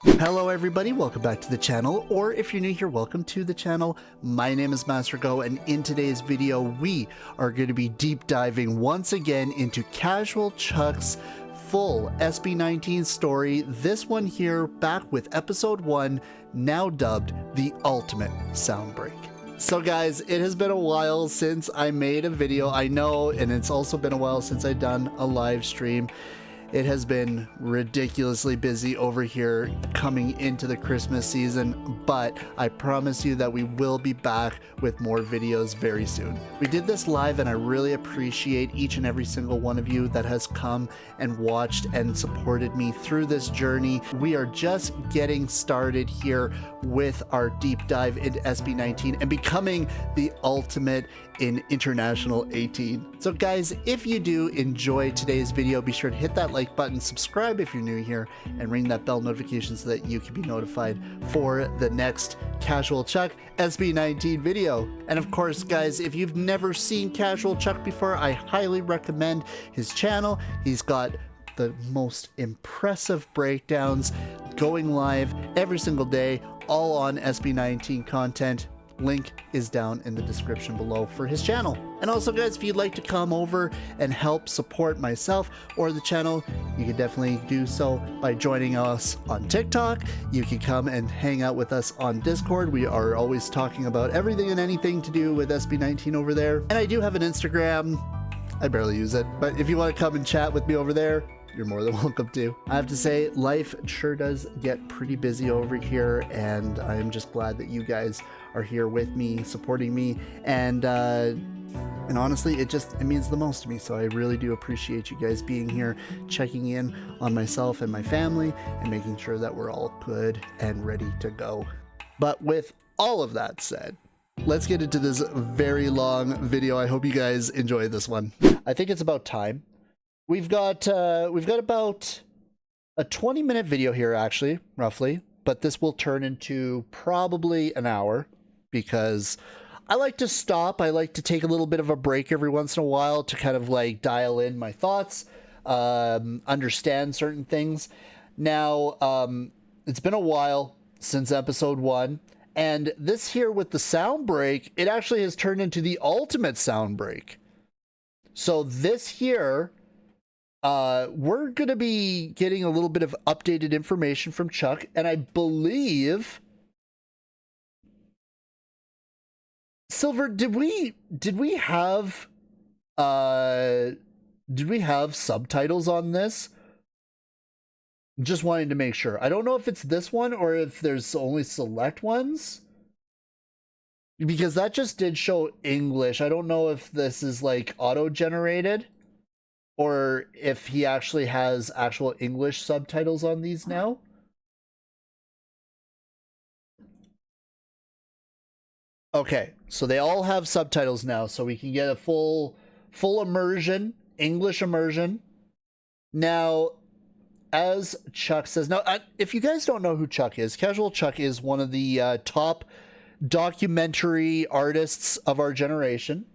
Hello everybody, welcome back to the channel, or if you're new here, welcome to the channel. My name is MasterGo, and in today's video, we are going to be deep diving once again into CashualChuck's full SB19 story. This one here, back with episode 1, now dubbed the Ultimate Soundbreak. So guys, it has been a while since I made a video, I know, and it's also been a while since I've done a live stream. It has been ridiculously busy over here coming into the Christmas season, but I promise you that we will be back with more videos very soon. We did this live and I really appreciate each and every single one of you that has come and watched and supported me through this journey. We are just getting started here with our deep dive into SB19 and becoming the ultimate in international ATIN. So guys, if you do enjoy today's video, be sure to hit that like button, subscribe if you're new here, and ring that bell notification so that you can be notified for the next CashualChuck SB19 video. And of course guys, if you've never seen CashualChuck before, I highly recommend his channel. He's got the most impressive breakdowns going live every single day, all on SB19 content. Link is down in the description below for his channel. And also guys, if you'd like to come over and help support myself or the channel, you can definitely do so by joining us on TikTok. You can come and hang out with us on Discord. We are always talking about everything and anything to do with SB19 over there. And I do have an Instagram. I barely use it, but if you want to come and chat with me over there, you're more than welcome to. I have to say, life sure does get pretty busy over here, and I am just glad that you guys are here with me, supporting me, and honestly, it means the most to me. So I really do appreciate you guys being here, checking in on myself and my family, and making sure that we're all good and ready to go. But with all of that said, let's get into this very long video. I hope you guys enjoy this one. I think it's about time. We've got about a 20-minute video here, actually, roughly, but this will turn into probably an hour because I like to stop. I like to take a little bit of a break every once in a while to kind of like dial in my thoughts, understand certain things. Now, it's been a while since episode 1, and this here with the sound break, it actually has turned into the ultimate sound break. So this here, we're going to be getting a little bit of updated information from Chuck, and I believe Silver, did we have subtitles on this? Just wanting to make sure. I don't know if it's this one or if there's only select ones, because that just did show English. I don't know if this is like auto-generated or if he actually has actual English subtitles on these now. Okay, so they all have subtitles now, so we can get a full immersion, English immersion. Now, as Chuck says, now, if you guys don't know who Chuck is, CashualChuck is one of the top documentary artists of our generation.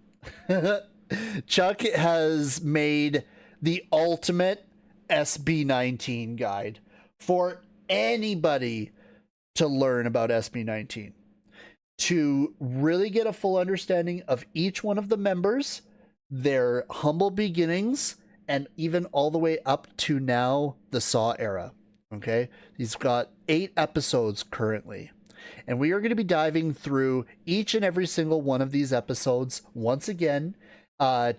Chuck has made the ultimate SB19 guide for anybody to learn about SB19, to really get a full understanding of each one of the members, their humble beginnings, and even all the way up to now the Saw era. Okay, he's got 8 episodes currently, and we are going to be diving through each and every single one of these episodes once again,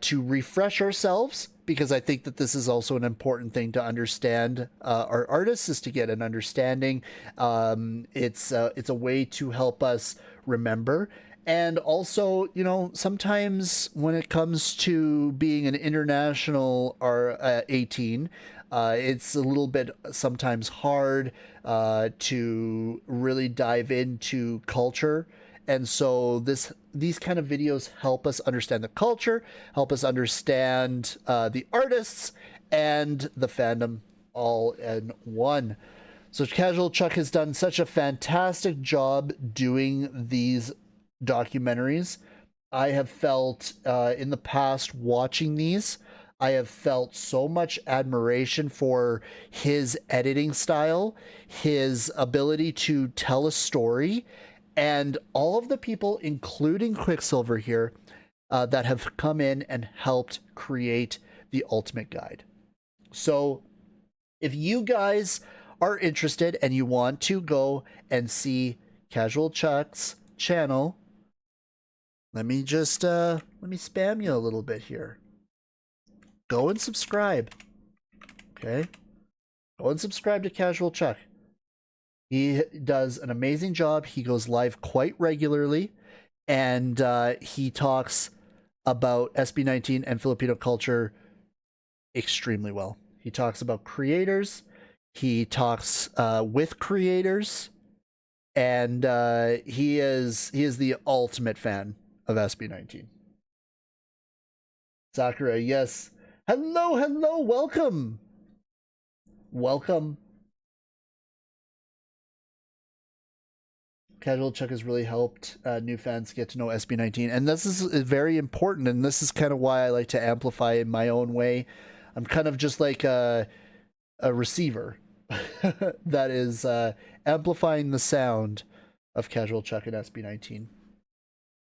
to refresh ourselves, because I think that this is also an important thing to understand. Our artists is to get an understanding. It's a way to help us remember. And also, you know, sometimes when it comes to being an international or ATIN, it's a little bit sometimes hard to really dive into culture. And so these kind of videos help us understand the culture, help us understand the artists and the fandom all in one. So CashualChuck has done such a fantastic job doing these documentaries. I have felt in the past watching these, I have felt so much admiration for his editing style, his ability to tell a story, and all of the people, including Quicksilver here, that have come in and helped create the Ultimate Guide. So if you guys are interested and you want to go and see CashualChuck's channel, let me spam you a little bit here. Go and subscribe. Okay? Go and subscribe to CashualChuck. He does an amazing job. He goes live quite regularly, and he talks about SB19 and Filipino culture extremely well. He talks about creators. He talks with creators, and he is the ultimate fan of SB19. Sakura, yes. Hello, hello, welcome. Welcome. CashualChuck has really helped new fans get to know SB19, and this is very important, and this is kind of why I like to amplify in my own way. I'm kind of just like a receiver that is amplifying the sound of CashualChuck and SB19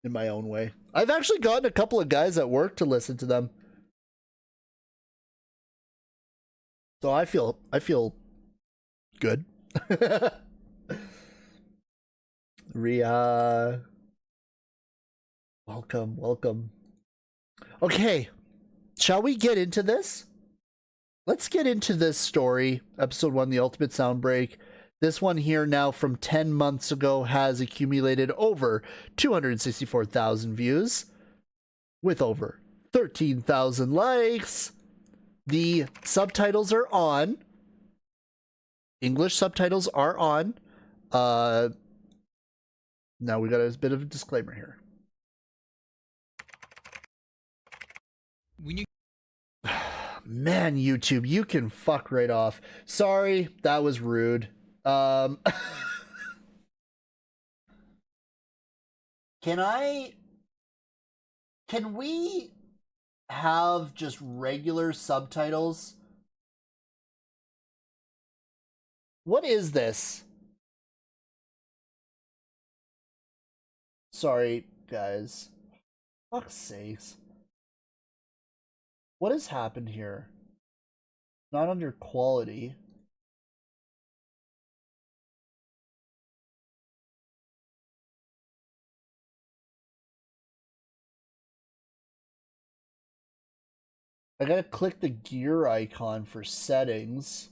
in my own way. I've actually gotten a couple of guys at work to listen to them. So I feel good. Ria, welcome. Okay, shall we get into this? Let's get into this story. Episode 1, The Ultimate Soundbreak. This one here now from 10 months ago has accumulated over 264,000 views with over 13,000 likes. The subtitles are on. English subtitles are on. Now we got a bit of a disclaimer here. Man, YouTube, you can fuck right off. Sorry, that was rude. Can we have just regular subtitles? What is this? Sorry, guys. Fuck's sakes. What has happened here? Not under quality. I gotta click the gear icon for settings.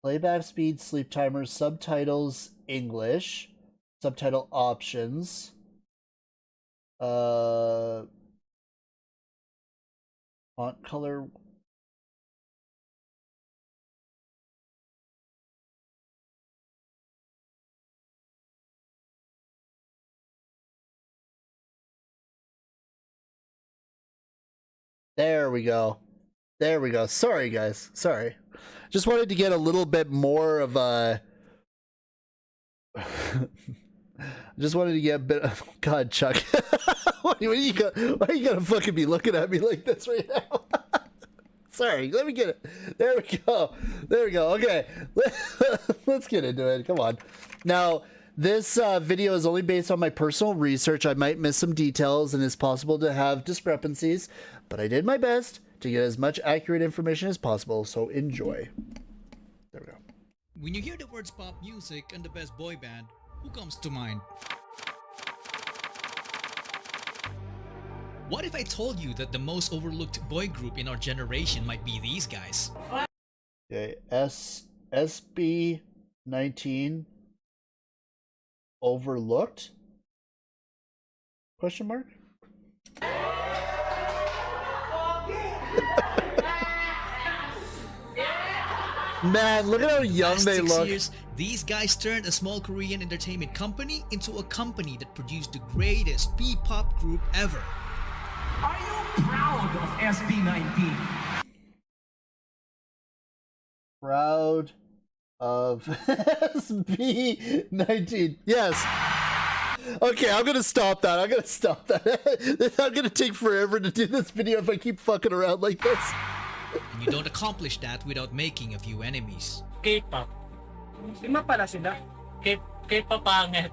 Playback speed, sleep timers, subtitles, English. Subtitle options. Font color. There we go. There we go. Sorry, guys. Sorry. Just wanted to get a little bit more of a... Just wanted to get a bit of... God, Chuck. Why are you gonna fucking be looking at me like this right now? Sorry, let me get it. There we go. There we go. Okay. Let's get into it. Come on. Now, this video is only based on my personal research. I might miss some details and it's possible to have discrepancies, but I did my best to get as much accurate information as possible, so enjoy. There we go. When you hear the words pop music and the best boy band, who comes to mind? What if I told you that the most overlooked boy group in our generation might be these guys? Okay, SB19 overlooked? Question mark? Man, look at how young they look. Years, these guys turned a small Korean entertainment company into a company that produced the greatest P-pop group ever. Are you proud of SB19? Proud of SB19. Yes. Okay, I'm gonna stop that. I'm gonna stop that. I'm gonna take forever to do this video if I keep fucking around like this. And you don't accomplish that without making a few enemies. K-pop. Lima pala sila. K-pop pangit.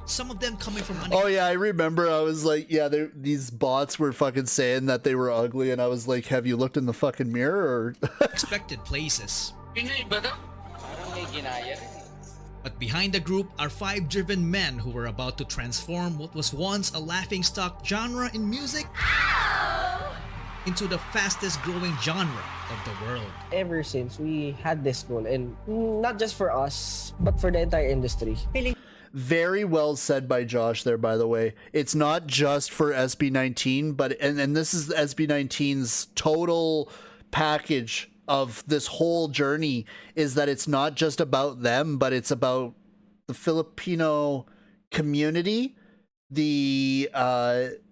Some of them coming from Oh yeah, I remember. I was like, yeah, these bots were fucking saying that they were ugly, and I was like, have you looked in the fucking mirror? Or unexpected places. But behind the group are 5 driven men who were about to transform what was once a laughingstock genre in music into the fastest growing genre of the world. Ever since we had this goal, and not just for us, but for the entire industry. Very well said by Josh there, by the way. It's not just for SB19, but and this is SB19's total package of this whole journey, is that it's not just about them, but it's about the Filipino community, the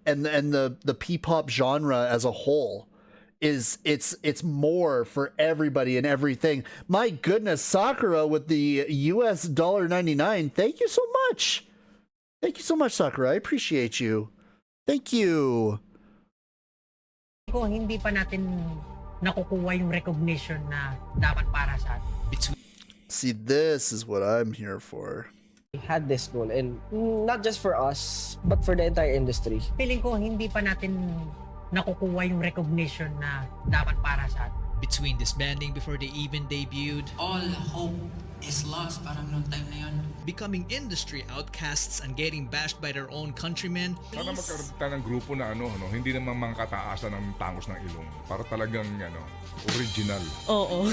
and the P-pop genre as a whole. It's more for everybody and everything. My goodness, Sakura with the US $1.99. Thank you so much. Thank you so much, Sakura. I appreciate you. Thank you. Kung hindi pa natin nakukuha yung recognition na dapat para sa atin. See, this is what I'm here for. We had this goal, and not just for us, but for the entire industry. Feeling ko hindi pa natin nakukuha yung recognition na dapat para sa atin. Between disbanding before they even debuted, all hope is lost parang nung time na yun. Becoming industry outcasts and getting bashed by their own countrymen. Sana magkaroon tayo ng grupo na hindi naman mangkataasan ng tangos ng ilong. Para talagang original. Oo.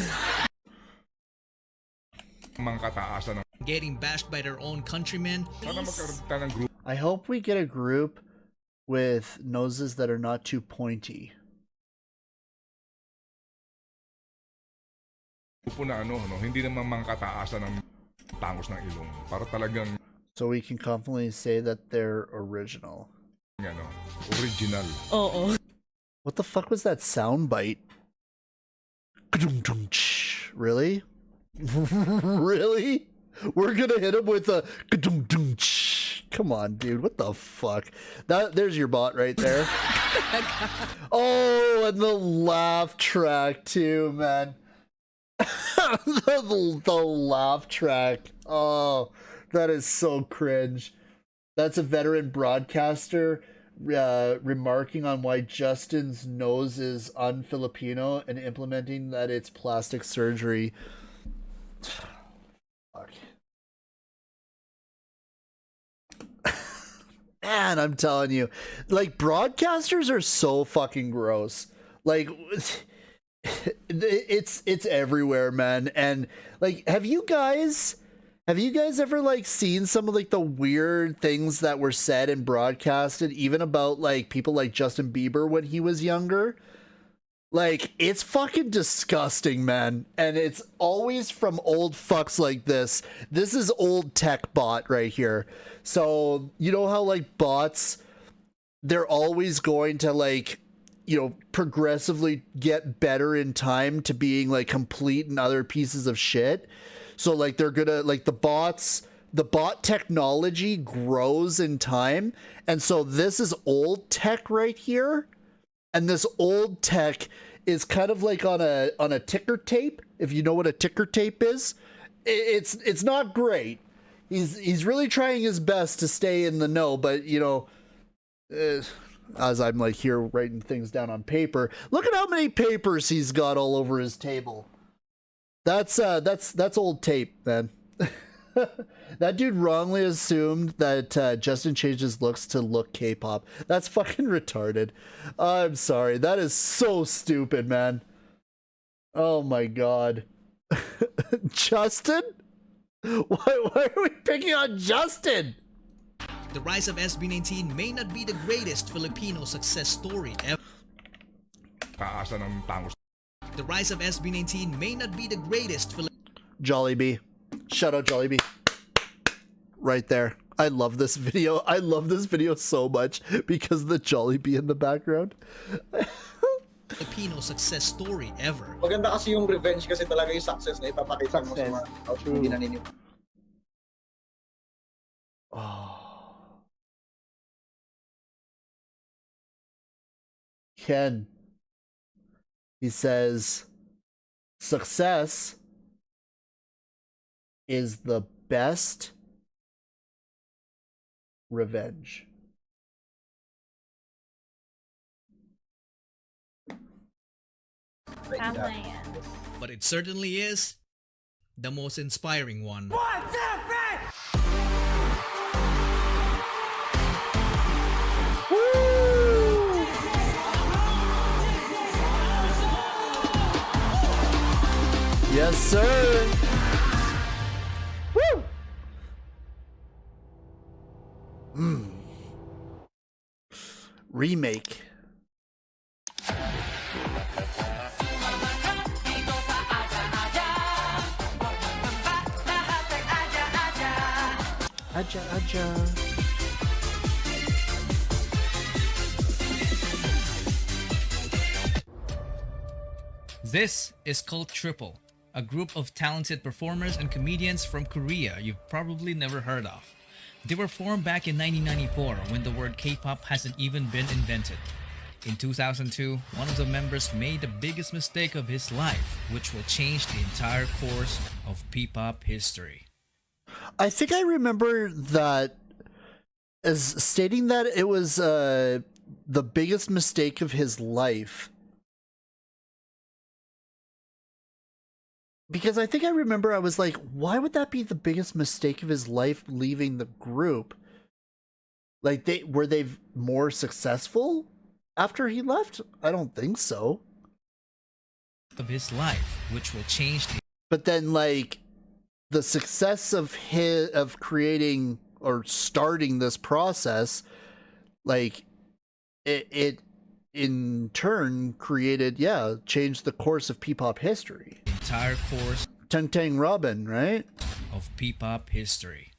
Mangkataasan ng Getting bashed by their own countrymen. Sana magkaroon tayo ng grupo I hope we get a group with noses that are not too pointy. na hindi naman mangkataasan ng tangos ng ilong. Para talagang So we can confidently say that they're original. original. Oo. What the fuck was that sound bite? Really? Really? We're gonna hit him with a come on, dude. What the fuck? There's your bot right there. Oh, and the laugh track too, man. the laugh track. Oh, that is so cringe. That's a veteran broadcaster remarking on why Justin's nose is un-Filipino and implementing that it's plastic surgery. Fuck. Man, I'm telling you, like, broadcasters are so fucking gross. Like, it's everywhere, man. And like, have you guys ever like seen some of like the weird things that were said and broadcasted, even about like people like Justin Bieber when he was younger? Like, it's fucking disgusting, man. And it's always from old fucks like this. This is old tech bot right here. So, you know how like bots, they're always going to like, progressively get better in time to being like complete and other pieces of shit. So like they're gonna like the bot technology grows in time. And so this is old tech right here. And this old tech is kind of like on a ticker tape. If you know what a ticker tape is, it's not great. He's really trying his best to stay in the know, but as I'm like here writing things down on paper, look at how many papers he's got all over his table. That's old tape, man. That dude wrongly assumed that Justin changed his looks to look K-pop. That's fucking retarded. I'm sorry. That is so stupid, man. Oh my god. Justin? Why are we picking on Justin? The rise of SB19 may not be the greatest Filipino success story ever. Taasan ng tangos. The rise of SB19 may not be the greatest Jollibee. Shout out Jollibee. Right there. I love this video. I love this video so much because of the Jollibee in the background. Filipino success story ever. Maganda kasi yung revenge kasi talaga yung success na ipapakita mo sa mga hindi naniniwala. Oh. Ken. He says, success is the best revenge. But it certainly is the most inspiring one. Yes, sir. Woo! Remake. Aja, aja. This is called Triple, a group of talented performers and comedians from Korea you've probably never heard of. They were formed back in 1994 when the word K-pop hasn't even been invented. In 2002, one of the members made the biggest mistake of his life, which will change the entire course of P-pop history. I think I remember that as stating that it was the biggest mistake of his life. Because I think I remember I was like, why would that be the biggest mistake of his life leaving the group? Like, were they more successful after he left? I don't think so. Of his life, which will change the... But then, like, the success of creating or starting this process, like, it in turn created, changed the course of P-pop history. entire course Tang Tang Robin, right? Of P-pop history.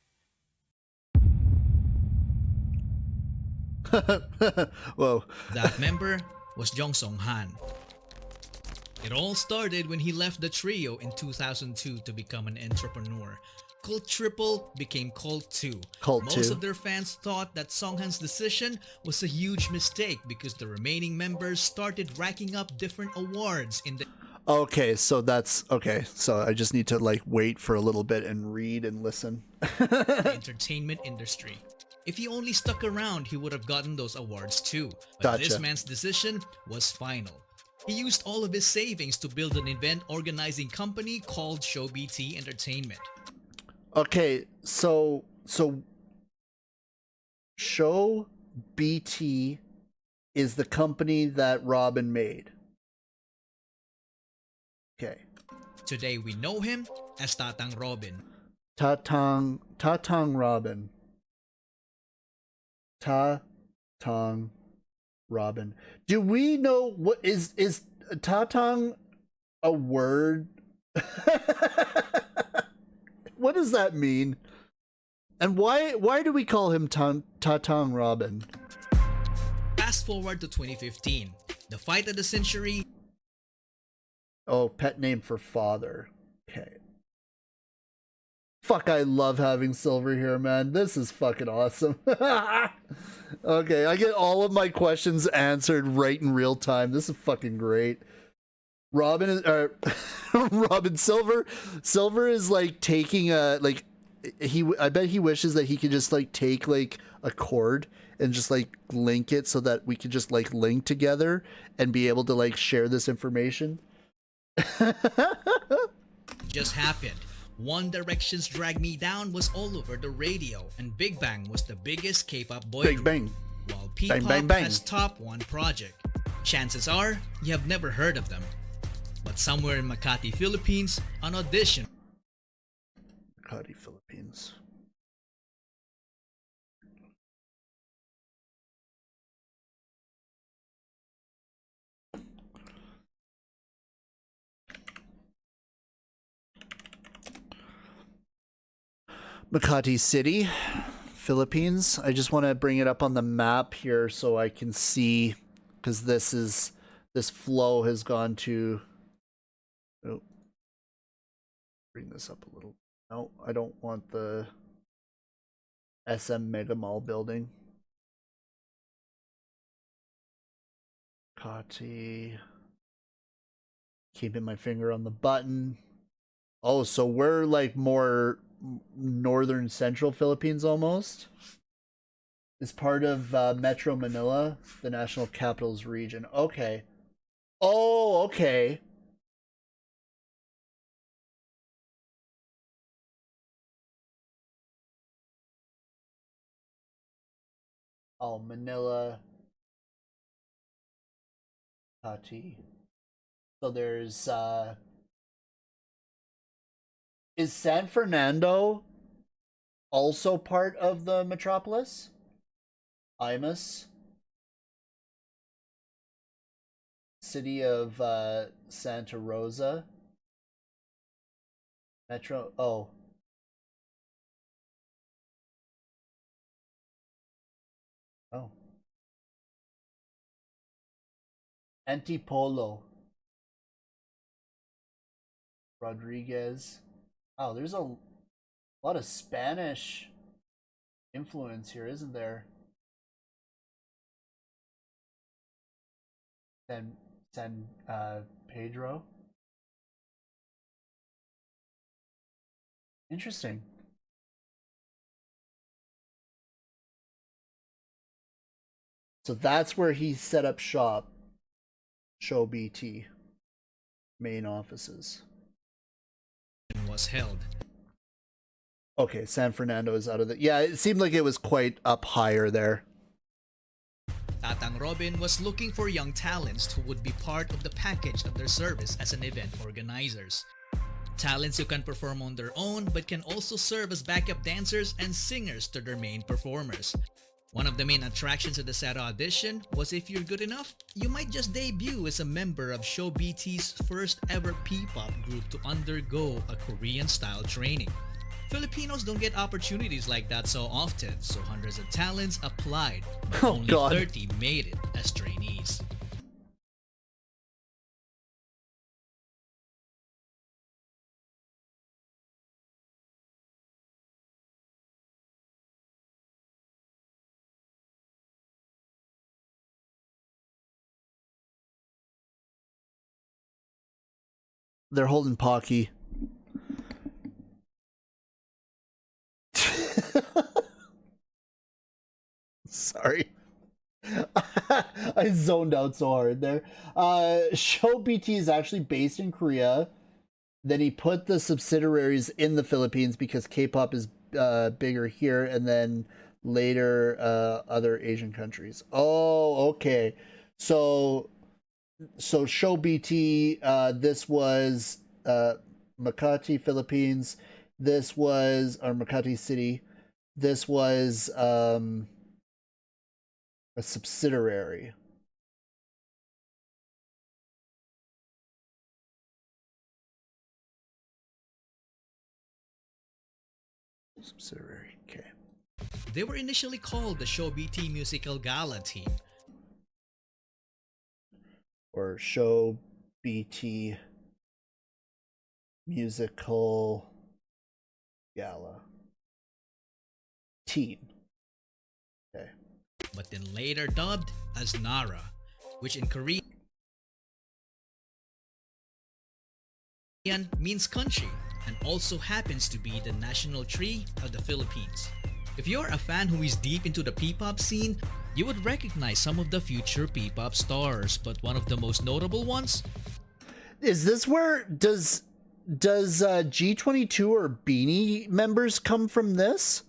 Whoa. That member was Jong Song Han. It all started when he left the trio in 2002 to become an entrepreneur. Cult Triple became Cult 2. Most of their fans thought that Songhan's decision was a huge mistake because the remaining members started racking up different awards in the... Okay, so that's... Okay, so I just need to, like, wait for a little bit and read and listen. the entertainment industry. If he only stuck around, he would have gotten those awards too. But this man's decision was final. He used all of his savings to build an event organizing company called Show BT Entertainment. Okay, so Show BT is the company that Robin made. Okay. Today we know him as Tatang Robin. Tatang Robin. Tatang Robin. Do we know what is Tatang a word? What does that mean? And why do we call him Tatang Robin? Fast forward to 2015, the fight of the century. Oh, pet name for father. Okay. Fuck, I love having Silver here, man. This is fucking awesome. Okay, I get all of my questions answered right in real time. This is fucking great. Robin is Robin Silver is like taking a like I bet he wishes that he could just like take like a cord and just like link it so that we could just like link together and be able to like share this information. Just happened. One Direction's Drag Me Down was all over the radio, and Big Bang was the biggest K-pop boy Big group, Bang. while P-pop Bang, bang. has top one project. Chances are you have never heard of them. But somewhere in Makati, Philippines, an audition. Makati, Philippines. Makati City, Philippines. I just want to bring it up on the map here so I can see, because this flow has gone to... Oh, bring this up a little. No, I don't want the... SM Mega Mall building. Makati. Keeping my finger on the button. Oh, so we're like more northern central Philippines almost. It's part of Metro Manila, the National Capitals region. Okay. Oh, okay. Oh, Manila. Makati. So there's is San Fernando also part of the metropolis? Imus? City of Santa Rosa? Metro, oh. Oh. Antipolo. Rodriguez. Oh, there's a lot of Spanish influence here, isn't there? San Pedro. Interesting. So that's where he set up shop. Show BT. Main offices. Was held. Okay, San Fernando is out of the... Yeah, it seemed like it was quite up higher there. Tatang Robin was looking for young talents who would be part of the package of their service as an event organizers. Talents who can perform on their own but can also serve as backup dancers and singers to their main performers. One of the main attractions of the Seta audition was if you're good enough, you might just debut as a member of Show BT's first ever P-pop group to undergo a Korean-style training. Filipinos don't get opportunities like that so often, so hundreds of talents applied, but only 30 made it as trainees. They're holding Pocky. Sorry. I zoned out so hard there. Show BT is actually based in Korea. Then he put the subsidiaries in the Philippines because K-pop is bigger here, and then later other Asian countries. Oh, okay. So Show BT, this was Makati, Philippines. This was, or Makati City. This was a subsidiary. Subsidiary, okay. They were initially called the Show BT Musical Gala Team. Or Show BT Musical Gala Team. Okay. But then later dubbed as Nara, which in Korean means country and also happens to be the national tree of the Philippines. If you're a fan who is deep into the P-pop scene, you would recognize some of the future P-pop stars, but one of the most notable ones? Is this where does G22 or Beanie members come from this?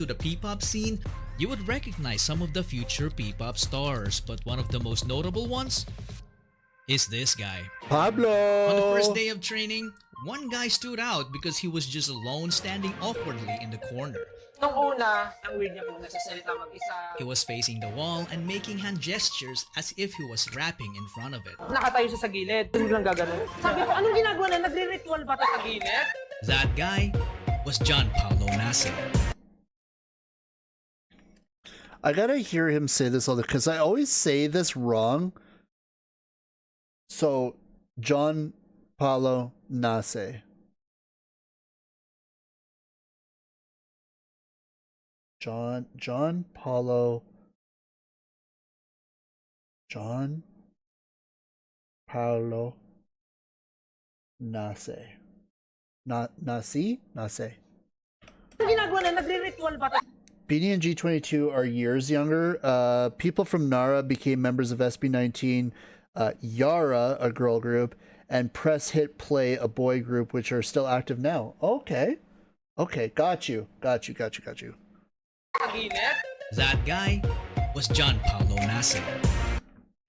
To the P-pop scene, you would recognize some of the future P-pop stars, but one of the most notable ones is this guy. Pablo! On the first day of training, one guy stood out because he was just alone standing awkwardly in the corner. Nung una, ang weird niya kung nagsasalita mag-isa. He was facing the wall and making hand gestures as if he was rapping in front of it. Nakatayo siya sa gilid. Biglang gaganon. Sabi ko, anong ginagawa na? Nagre-ritual ba ito sa gilid? That guy was John Paulo Nase. I gotta hear him say this all the because I always say this wrong. So, John Paulo Nase. John Paulo Nase. Nase? Ginagawa na, nagre-ritual ba? Beanie and G22 are years younger. People from Nara became members of SB19, Yara, a girl group, and Press Hit Play, a boy group, which are still active now. Okay. Okay, got you. That guy was John Paulo Nase.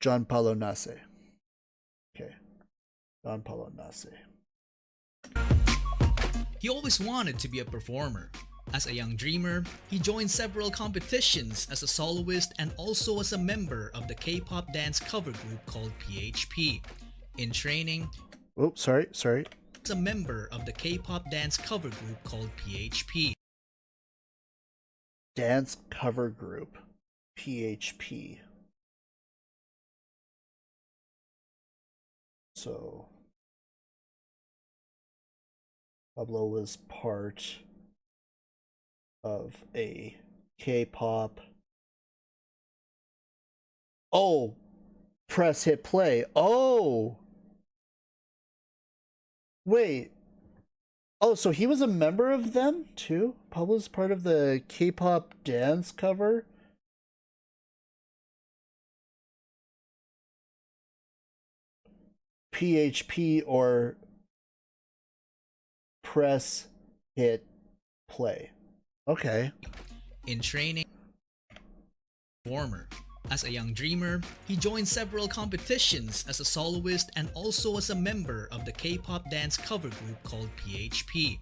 John Paulo Nase. Okay. John Paulo Nase. He always wanted to be a performer. As a young dreamer, he joined several competitions as a soloist and also as a member of the K-pop dance cover group called PHP. In training, Sorry. as a member of the K-pop dance cover group called PHP. Dance cover group. PHP. So Pablo was part of a K-pop. Oh, Press Hit Play. Oh, wait. Oh, so he was a member of them too? Pablo's part of the K-pop dance cover. PHP or Press Hit Play. Okay. In training, performer. As a young dreamer, he joined several competitions as a soloist and also as a member of the K-pop dance cover group called PHP.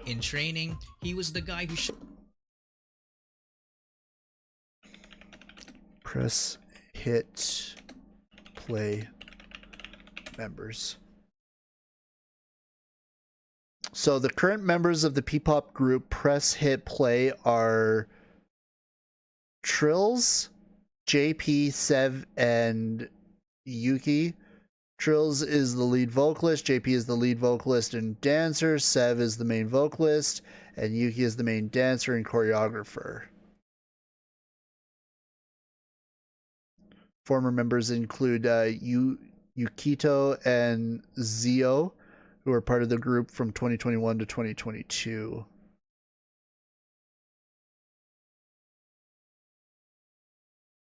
In training, he was the guy who Press Hit Play members. So the current members of the P-pop group Press Hit Play are Trills, JP, Sev, and Yuki. Trills is the lead vocalist, JP is the lead vocalist and dancer, Sev is the main vocalist, and Yuki is the main dancer and choreographer. Former members include Yukito and Zio, who were part of the group from 2021 to 2022.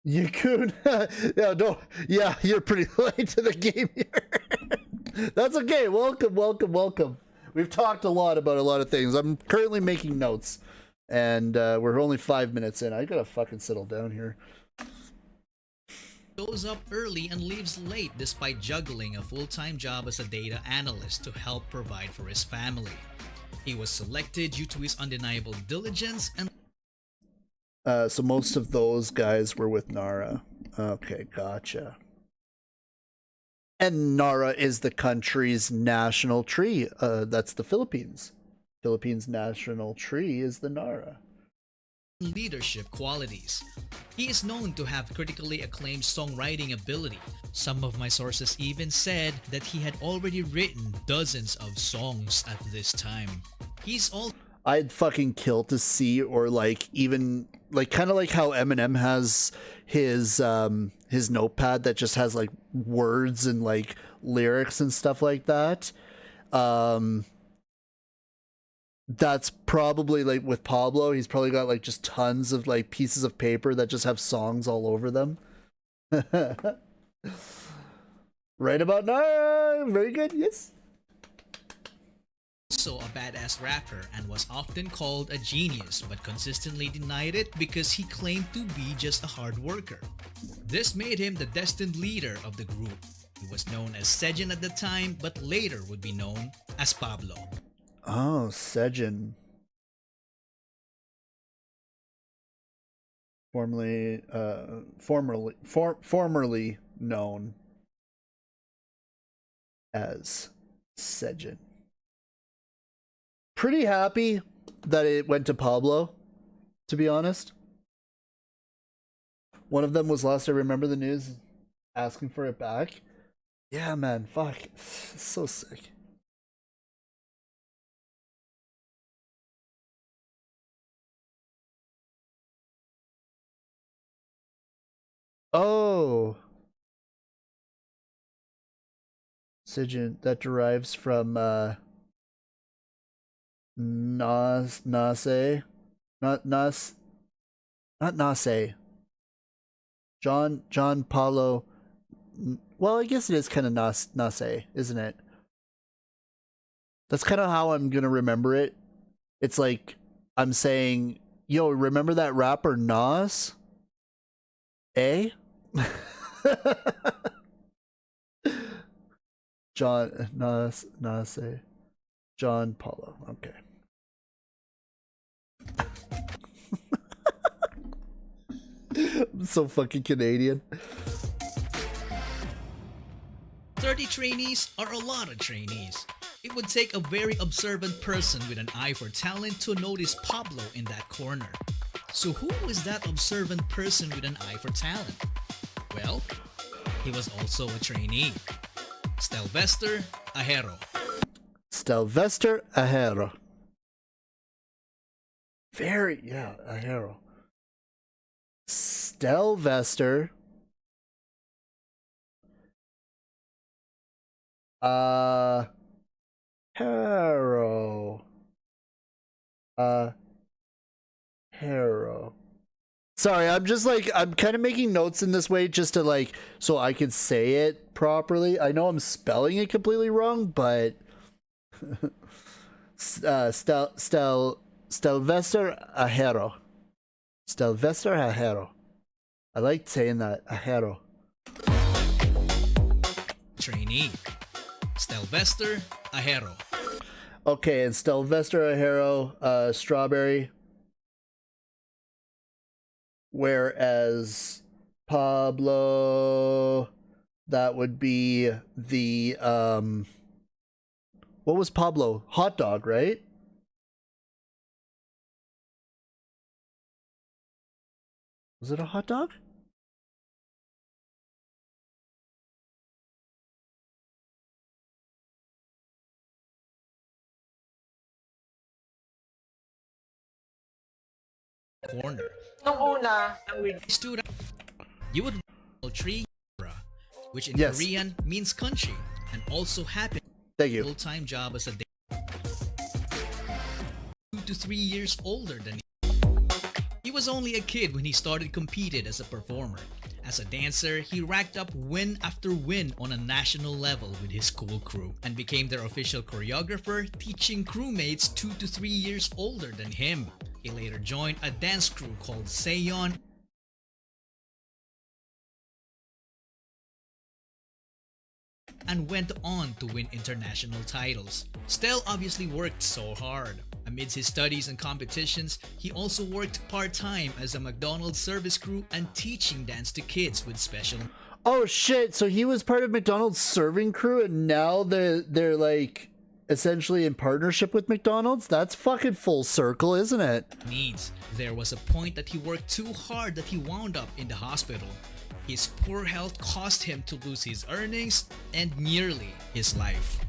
Yakun, yeah, you're pretty late to the game here. That's okay. Welcome. We've talked a lot about a lot of things. I'm currently making notes, and we're only 5 minutes in. I gotta fucking settle down here. shows up early and leaves late despite juggling a full-time job as a data analyst to help provide for his family. He was selected due to his undeniable diligence and so most of those guys were with Nara. Okay, gotcha. And Nara is the country's national tree. That's the Philippines. Philippines' national tree is the Nara. leadership qualities. He is known to have critically acclaimed songwriting ability. Some of my sources even said that he had already written dozens of songs at this time. He's all I'd fucking kill to see, or like even like kind of like how Eminem has his notepad that just has like words and like lyrics and stuff like that. That's probably like with Pablo, he's probably got like just tons of like pieces of paper that just have songs all over them. Right about now, very good, yes. also a badass rapper and was often called a genius, but consistently denied it because he claimed to be just a hard worker. This made him the destined leader of the group. He was known as Sejin at the time, but later would be known as Pablo. Oh, Sejin. Formerly known as Sejin. Pretty happy that it went to Pablo, to be honest. One of them was lost. I remember the news asking for it back. Yeah, man, fuck. So sick. Oh. Sigint, that derives from Nase. Not Nas, not Nase. John Paulo. Well, I guess it is kind of Nase, isn't it? That's kind of how I'm gonna remember it. It's like I'm saying, yo, remember that rapper Nas? Eh? John Nase. John Paulo. Okay. I'm so fucking Canadian. 30 trainees are a lot of trainees. It would take a very observant person with an eye for talent to notice Pablo in that corner. So who was that observant person with an eye for talent? Well, he was also a trainee. Stelvester Ahero. Stelvester Ahero. Very, yeah, Ahero. Stelvester. Harrow. Harrow. Sorry, I'm just like, I'm kind of making notes in this way just to like, so I could say it properly. I know I'm spelling it completely wrong, but Stelvester Ahero. Stelvester Ahero. I like saying that, Ahero. Trainee. Stelvester Ahero. Okay, and Stelvester Ahero, strawberry. Whereas Pablo, that would be the, what was Pablo? Hot dog, right? Was it a hot dog? Corner. Nung una, Stood up. You would tree, which in Yes. Korean means country, and also happened Thank you. full-time job as a 2 to 3 years older than he. He was only a kid when he started competed as a performer. As a dancer, he racked up win after win on a national level with his school crew and became their official choreographer, teaching crewmates 2 to 3 years older than him. He later joined a dance crew called Seon and went on to win international titles. Stel obviously worked so hard. Amidst his studies and competitions, he also worked part-time as a McDonald's service crew and teaching dance to kids with special. Oh shit, so he was part of McDonald's serving crew and now they're like essentially in partnership with McDonald's? That's fucking full circle, isn't it? Needs. There was a point that he worked too hard that he wound up in the hospital. His poor health caused him to lose his earnings and nearly his life.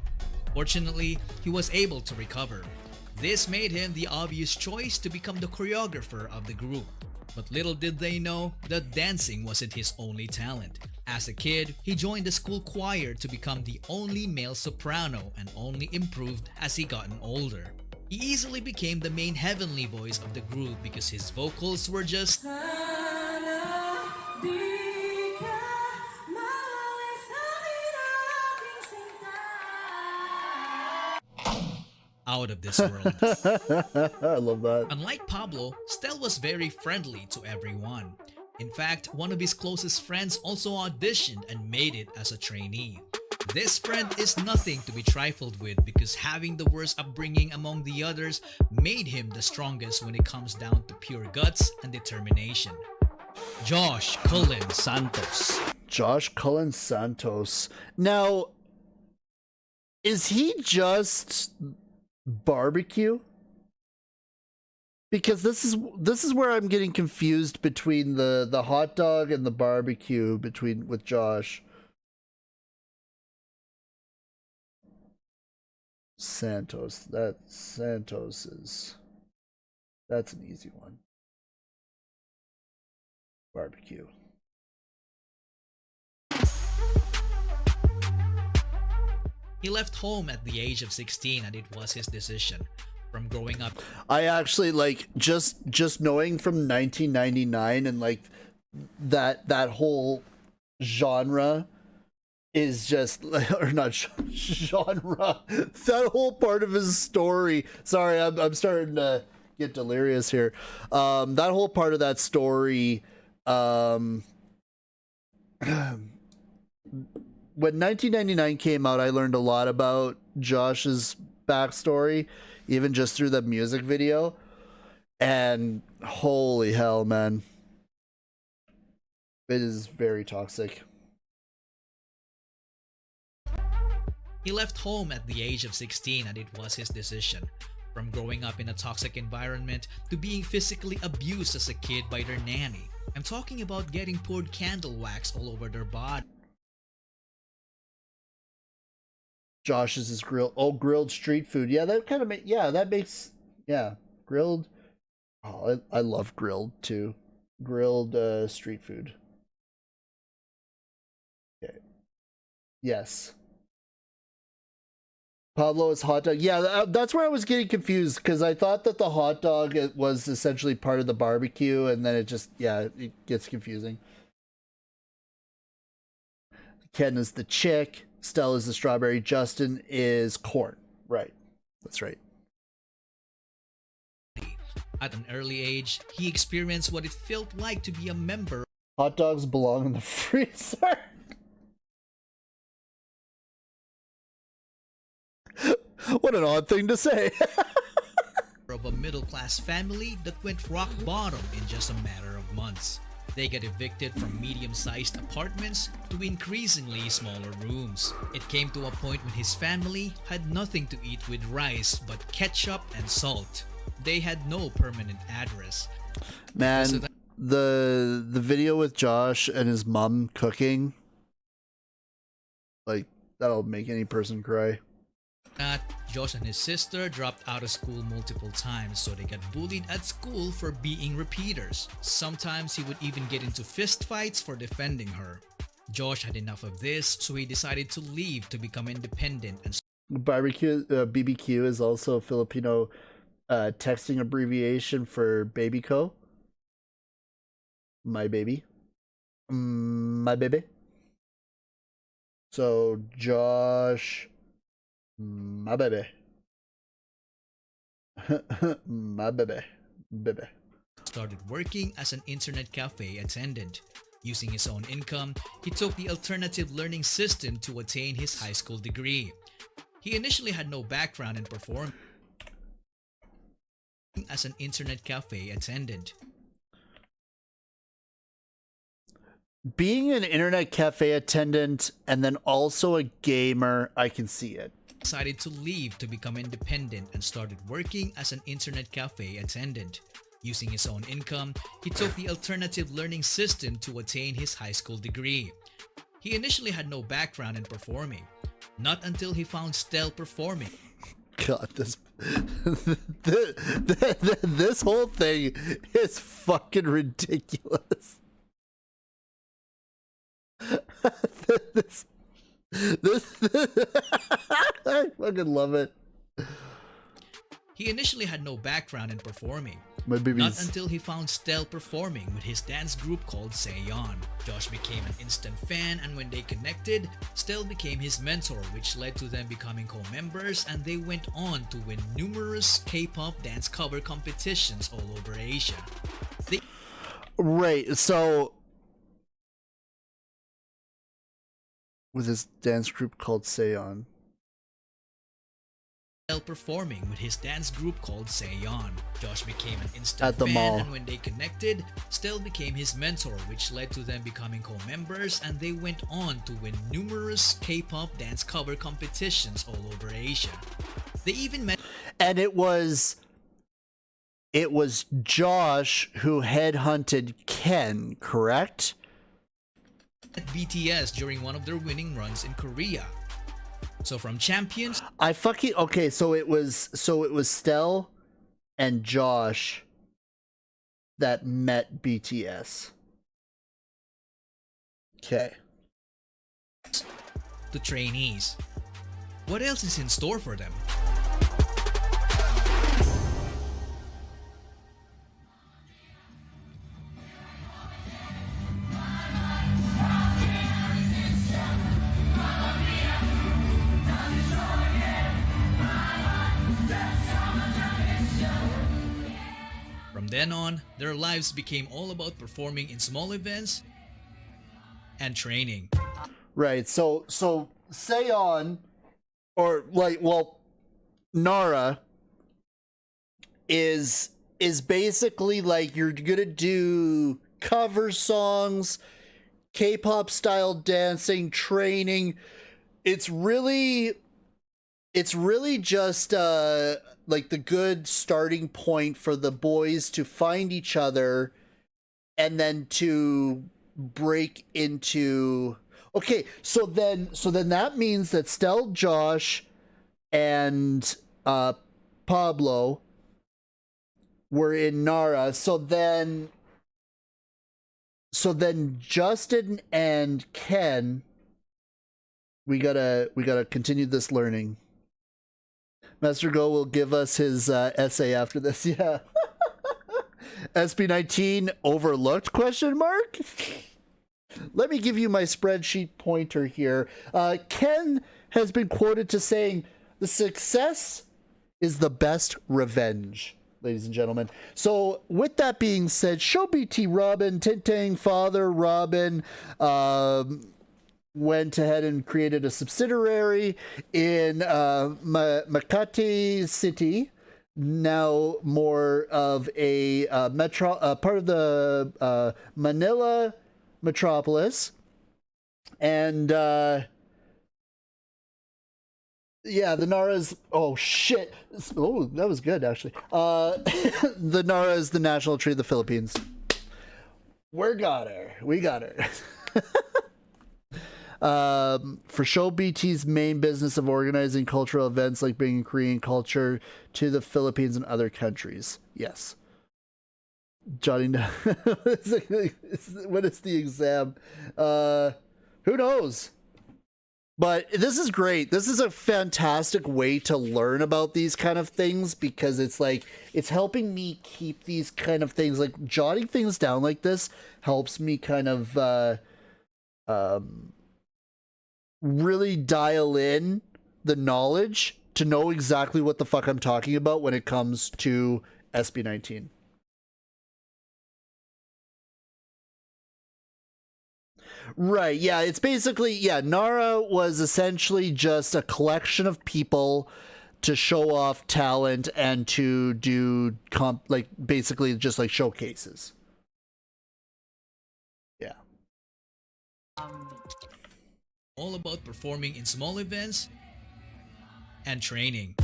Fortunately, he was able to recover. This made him the obvious choice to become the choreographer of the group. But little did they know that dancing wasn't his only talent. As a kid, he joined the school choir to become the only male soprano and only improved as he gotten older. He easily became the main heavenly voice of the group because his vocals were just out of this world. I love that. Unlike Pablo, Stel was very friendly to everyone. In fact, one of his closest friends also auditioned and made it as a trainee. This friend is nothing to be trifled with because having the worst upbringing among the others made him the strongest when it comes down to pure guts and determination. Josh Cullen Santos. Josh Cullen Santos. Now, is he just barbecue? Because this is where I'm getting confused between the hot dog and the barbecue with Josh. Santos. That's an easy one. Barbecue. He left home at the age of 16 and it was his decision. From growing up, I actually like just knowing from 1999 and like that whole genre is just or not genre, that whole part of his story. Sorry, I'm starting to get delirious here. That whole part of that story, when 1999 came out, I learned a lot about Josh's backstory, even just through the music video. And holy hell, man, it is very toxic. he left home at the age of 16 and it was his decision. From growing up in a toxic environment to being physically abused as a kid by their nanny. I'm talking about getting poured candle wax all over their body. Josh's is grilled street food. Yeah, that kind of makes grilled. Oh, I love grilled too. Grilled street food. Okay. Yes. Pablo's hot dog. Yeah, that's where I was getting confused because I thought that the hot dog was essentially part of the barbecue, and then it just it gets confusing. Ken is the chick. Stella is the strawberry. Justin is corn. Right. That's right. At an early age, he experienced what it felt like to be a member Hot dogs belong in the freezer. What an odd thing to say. of a middle-class family that went rock bottom in just a matter of months. They get evicted from medium-sized apartments to increasingly smaller rooms. It came to a point when his family had nothing to eat with rice but ketchup and salt. They had no permanent address. Man, the video with Josh and his mom cooking, like, that'll make any person cry. Josh and his sister dropped out of school multiple times, so they got bullied at school for being repeaters. Sometimes he would even get into fistfights for defending her. Josh had enough of this, so he decided to leave to become independent and Barbecue, BBQ is also a Filipino texting abbreviation for baby co. My baby. My baby. So Josh, my baby. My baby. Baby. started working as an internet cafe attendant. Using his own income, he took the alternative learning system to attain his high school degree. He initially had no background in performing as an internet cafe attendant. Being an internet cafe attendant and then also a gamer, I can see it. Decided to leave to become independent and started working as an internet cafe attendant. Using his own income, he took the alternative learning system to attain his high school degree. He initially had no background in performing. Not until he found Stell performing. God, this whole thing is fucking ridiculous. this I fucking love it. He initially had no background in performing. My baby's... Not until he found Stell performing with his dance group called Seon. Josh became an instant fan, and when they connected, Stell became his mentor, which led to them becoming co-members, and they went on to win numerous K-pop dance cover competitions all over Asia. Right, so with his dance group called Seon. Performing with his dance group called Seon. Josh became an instant at the fan, mall. and when they connected, Stell became his mentor, which led to them becoming co-members, and they went on to win numerous K-pop dance cover competitions all over Asia. They even met, and it was Josh who headhunted Ken, correct? at BTS during one of their winning runs in Korea. So from champions, okay, so it was Stell and Josh that met BTS. Okay. to trainees. What else is in store for them? From then on, their lives became all about performing in small events and training. Right. So Seon, or like, well, Nara is basically like, you're gonna do cover songs, K-pop style dancing, training. It's really just like the good starting point for the boys to find each other and then to break into. Okay, so then that means that Stell, Josh, and Pablo were in Nara. So then Justin and Ken, we gotta continue this learning. MasterGo will give us his essay after this. Yeah. SB19 overlooked? Question mark. Let me give you my spreadsheet pointer here. Ken has been quoted to saying, "The success is the best revenge," ladies and gentlemen. So with that being said, Show BT Robin, Tintang Father Robin, went ahead and created a subsidiary in Makati City, now more of a part of the Manila metropolis. And yeah, the Nara's, oh shit, oh, that was good actually. The Nara is the national tree of the Philippines. We got her. For Show BT's main business of organizing cultural events like bringing Korean culture to the Philippines and other countries. Yes. Johnny, when is the exam? Who knows? But this is great. This is a fantastic way to learn about these kind of things, because it's like, it's helping me keep these kind of things, like jotting things down like this helps me kind of really dial in the knowledge to know exactly what the fuck I'm talking about when it comes to SB19. Right, yeah, it's basically, yeah, Nara was essentially just a collection of people to show off talent and to do like basically just like showcases. Yeah. All about performing in small events and training.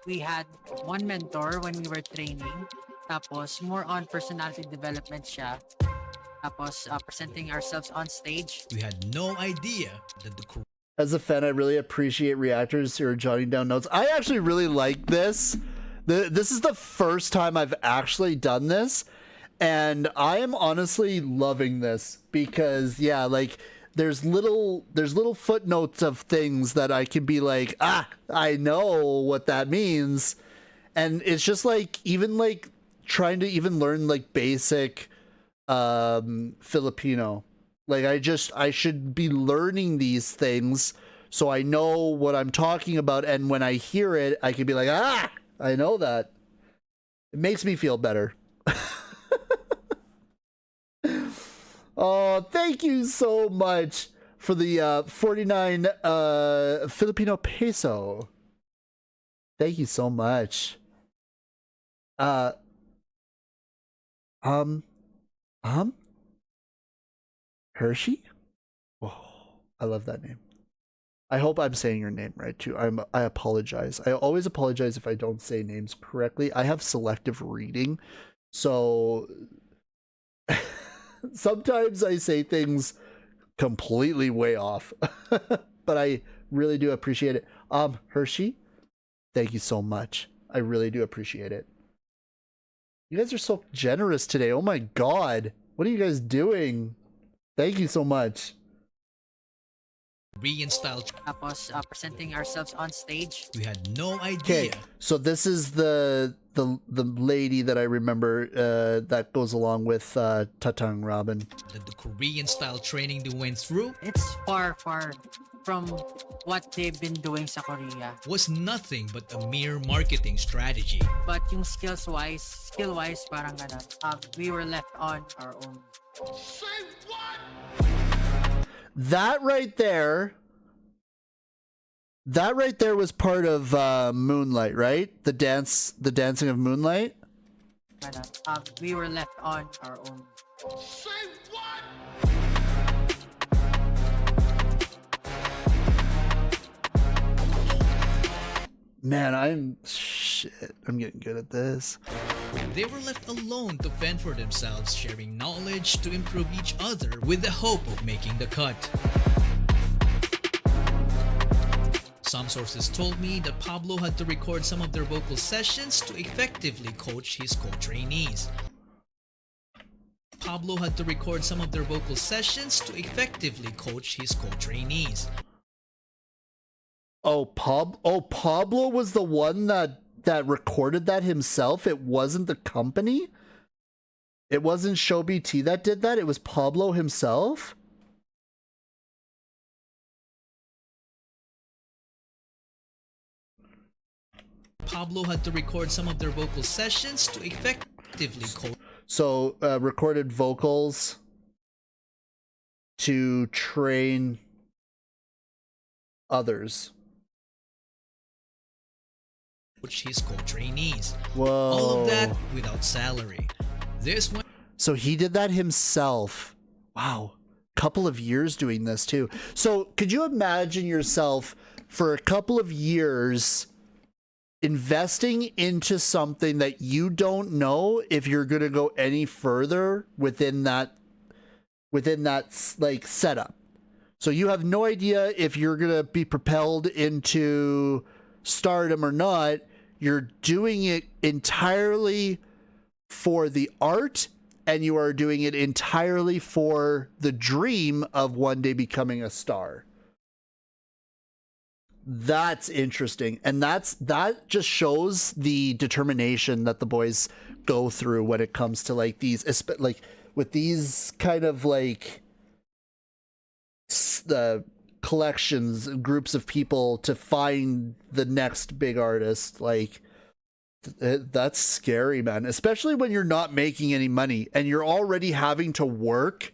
We had one mentor when we were training. Tapos, more on personality development siya. Tapos, presenting ourselves on stage. We had no idea that the... As a fan, I really appreciate reactors who are jotting down notes. I actually really like this. This is the first time I've actually done this, and I am honestly loving this because, yeah, like, there's little footnotes of things that I can be like, I know what that means. And it's just like, even like trying to even learn like basic Filipino. Like I should be learning these things so I know what I'm talking about, and when I hear it, I can be like, I know that. It makes me feel better. Oh, thank you so much for the 49 Filipino peso. Thank you so much. Hershey? Oh, I love that name. I hope I'm saying your name right too. I apologize. I always apologize if I don't say names correctly. I have selective reading, so sometimes I say things completely way off. But I really do appreciate it. Hershey, thank you so much. I really do appreciate it. You guys are so generous today. Oh my god. What are you guys doing? Thank you so much. Korean style. Tapos presenting ourselves on stage. We had no Okay, idea so this is the lady that I remember that goes along with Tatang Robin. that the Korean style training they went through It's far from what they've been doing sa Korea. was nothing but a mere marketing strategy. But yung skill-wise, parang ganun. We were left on our own. That right there was part of Moonlight, right? The dancing of Moonlight. Ganun. We were left on our own. Man, I'm getting good at this. They were left alone to fend for themselves, sharing knowledge to improve each other with the hope of making the cut. Some sources told me that Pablo had to record some of their vocal sessions to effectively coach his co-trainees. Pablo had to record some of their vocal sessions to effectively coach his co-trainees. Oh, Pablo was the one that recorded that himself. It wasn't the company. It wasn't Show BT that did that. It was Pablo himself. Pablo had to record some of their vocal sessions to effectively coach. So recorded vocals to train others. His co-trainees. Whoa. All of that without salary. This one. So he did that himself. Wow. Couple of years doing this too. So could you imagine yourself for a couple of years investing into something that you don't know if you're going to go any further within that like setup. So you have no idea if you're going to be propelled into stardom or not. You're doing it entirely for the art, and you are doing it entirely for the dream of one day becoming a star. That's interesting, and that just shows the determination that the boys go through when it comes to like these, like with these kind of like the collections, groups of people to find the next big artist. Like that's scary, man, especially when you're not making any money and you're already having to work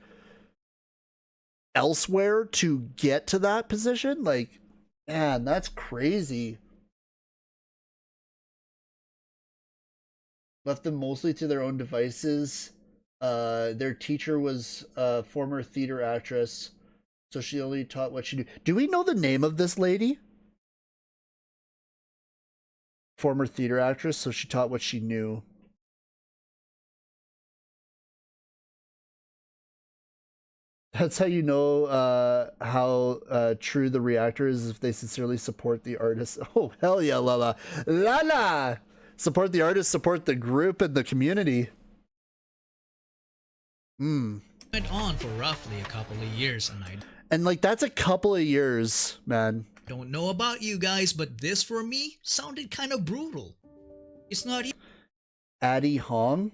elsewhere to get to that position. Like, man, that's crazy. Left them mostly to their own devices. Their teacher was a former theater actress, so she only taught what she knew. Do we know the name of this lady? Former theater actress, so she taught what she knew. That's how you know how true the reactor is, if they sincerely support the artist. Oh, hell yeah, Lala. Lala! Support the artist, support the group and the community. Went on for roughly a couple of years, and like that's a couple of years, man. Don't know about you guys, but this for me sounded kind of brutal. It's not even Addie Hong.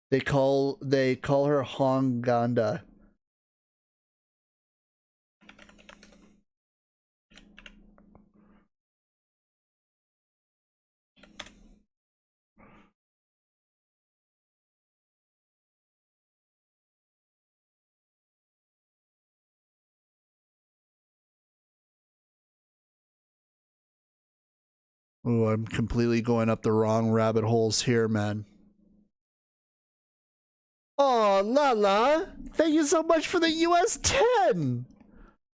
They call her Hong Ganda. Oh, I'm completely going up the wrong rabbit holes here, man. Oh, Lala, thank you so much for the US 10.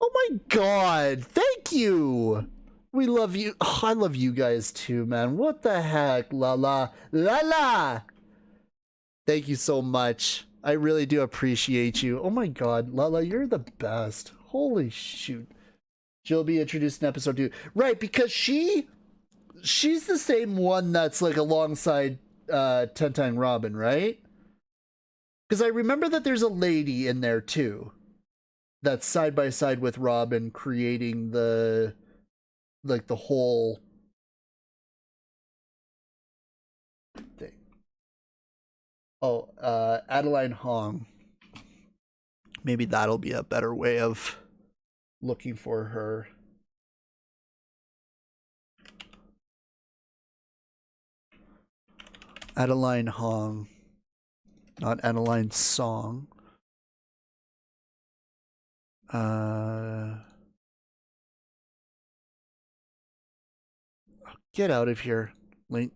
Oh my god, thank you. We love you. Oh, I love you guys too, man. What the heck, Lala? Lala! Thank you so much. I really do appreciate you. Oh my god, Lala, you're the best. Holy shoot. She'll be introduced in episode 2. Right, because she she's the same one that's like alongside Tentang Robin, right? Because I remember that there's a lady in there too that's side by side with Robin, creating the whole thing. Oh, Adeline Hong. Maybe that'll be a better way of looking for her. Adeline Hong, not Adeline Song. Get out of here, Link.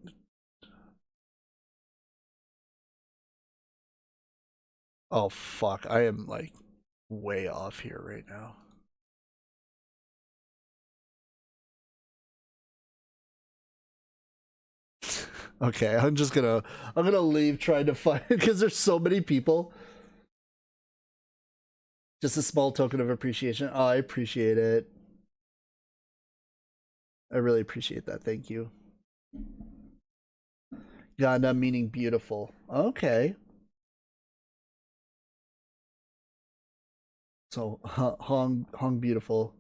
Oh fuck, I am like way off here right now. Okay, I'm gonna leave trying to find because there's so many people. Just a small token of appreciation. Oh, I appreciate it. I really appreciate that. Thank you. Ganda meaning beautiful. Okay. So Hong beautiful.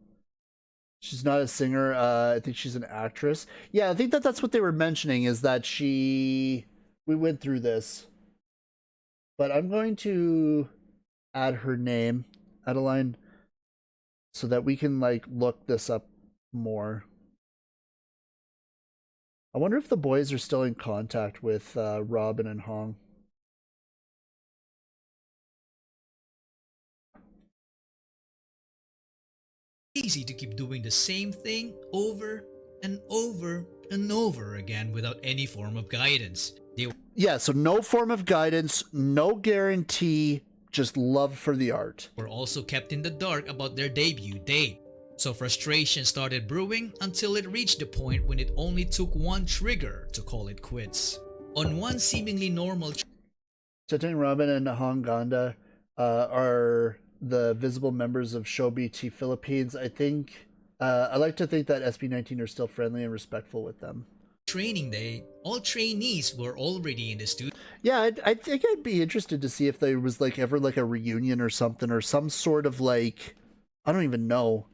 She's not a singer. I think she's an actress. Yeah, I think that's what they were mentioning, is that we went through this. But I'm going to add her name, Adeline, so that we can like look this up more. I wonder if the boys are still in contact with Robin and Hong. Easy to keep doing the same thing over and over and over again without any form of guidance. Yeah, so no form of guidance, no guarantee, just love for the art. Were also kept in the dark about their debut date. So frustration started brewing until it reached the point when it only took one trigger to call it quits. On one seemingly normal Tentang Robin and Hong Ganda are the visible members of ShowBT Philippines. I think I like to think that SB19 are still friendly and respectful with them. Training day, all trainees were already in the studio. Yeah, I think I'd be interested to see if there was like ever like a reunion or something, or some sort of like, I don't even know.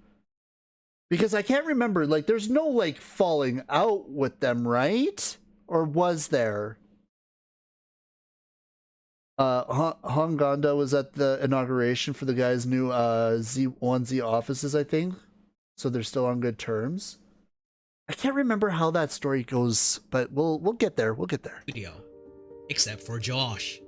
Because I can't remember, like there's no like falling out with them, right? Or was there? Hong Ganda was at the inauguration for the guy's new Z1Z offices, I think. So they're still on good terms. I can't remember how that story goes, but we'll get there. We'll get there. Studio, except for Josh.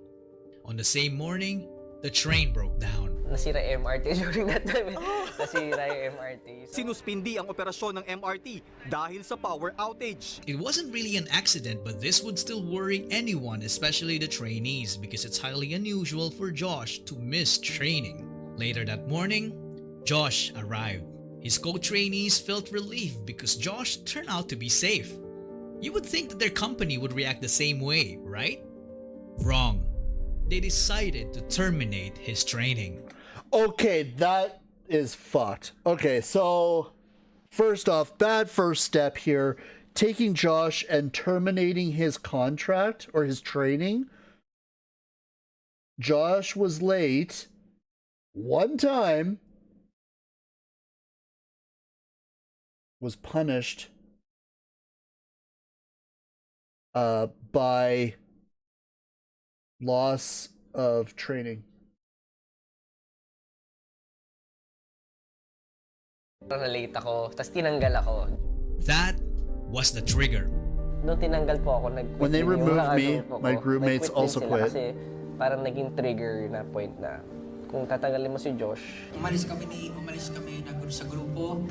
On the same morning, the train broke down. Nasira MRT during that time. Nasira yung MRT. Sinuspindi ang operasyon ng MRT dahil sa power outage. It wasn't really an accident, but this would still worry anyone, especially the trainees, because it's highly unusual for Josh to miss training. Later that morning, Josh arrived. His co-trainees felt relief because Josh turned out to be safe. You would think that their company would react the same way, right? Wrong. They decided to terminate his training. Okay, that is fucked. Okay, so first off, bad first step here. Taking Josh and terminating his contract or his training. Josh was late one time, was punished by loss of training. Na-late ako, tas tinanggal ako. That was the trigger. Nung tinanggal po ako, when they removed me, my group mates also quit. Kasi parang naging trigger na point na kung tatanggalin mo si Josh. Umalis kami sa grupo.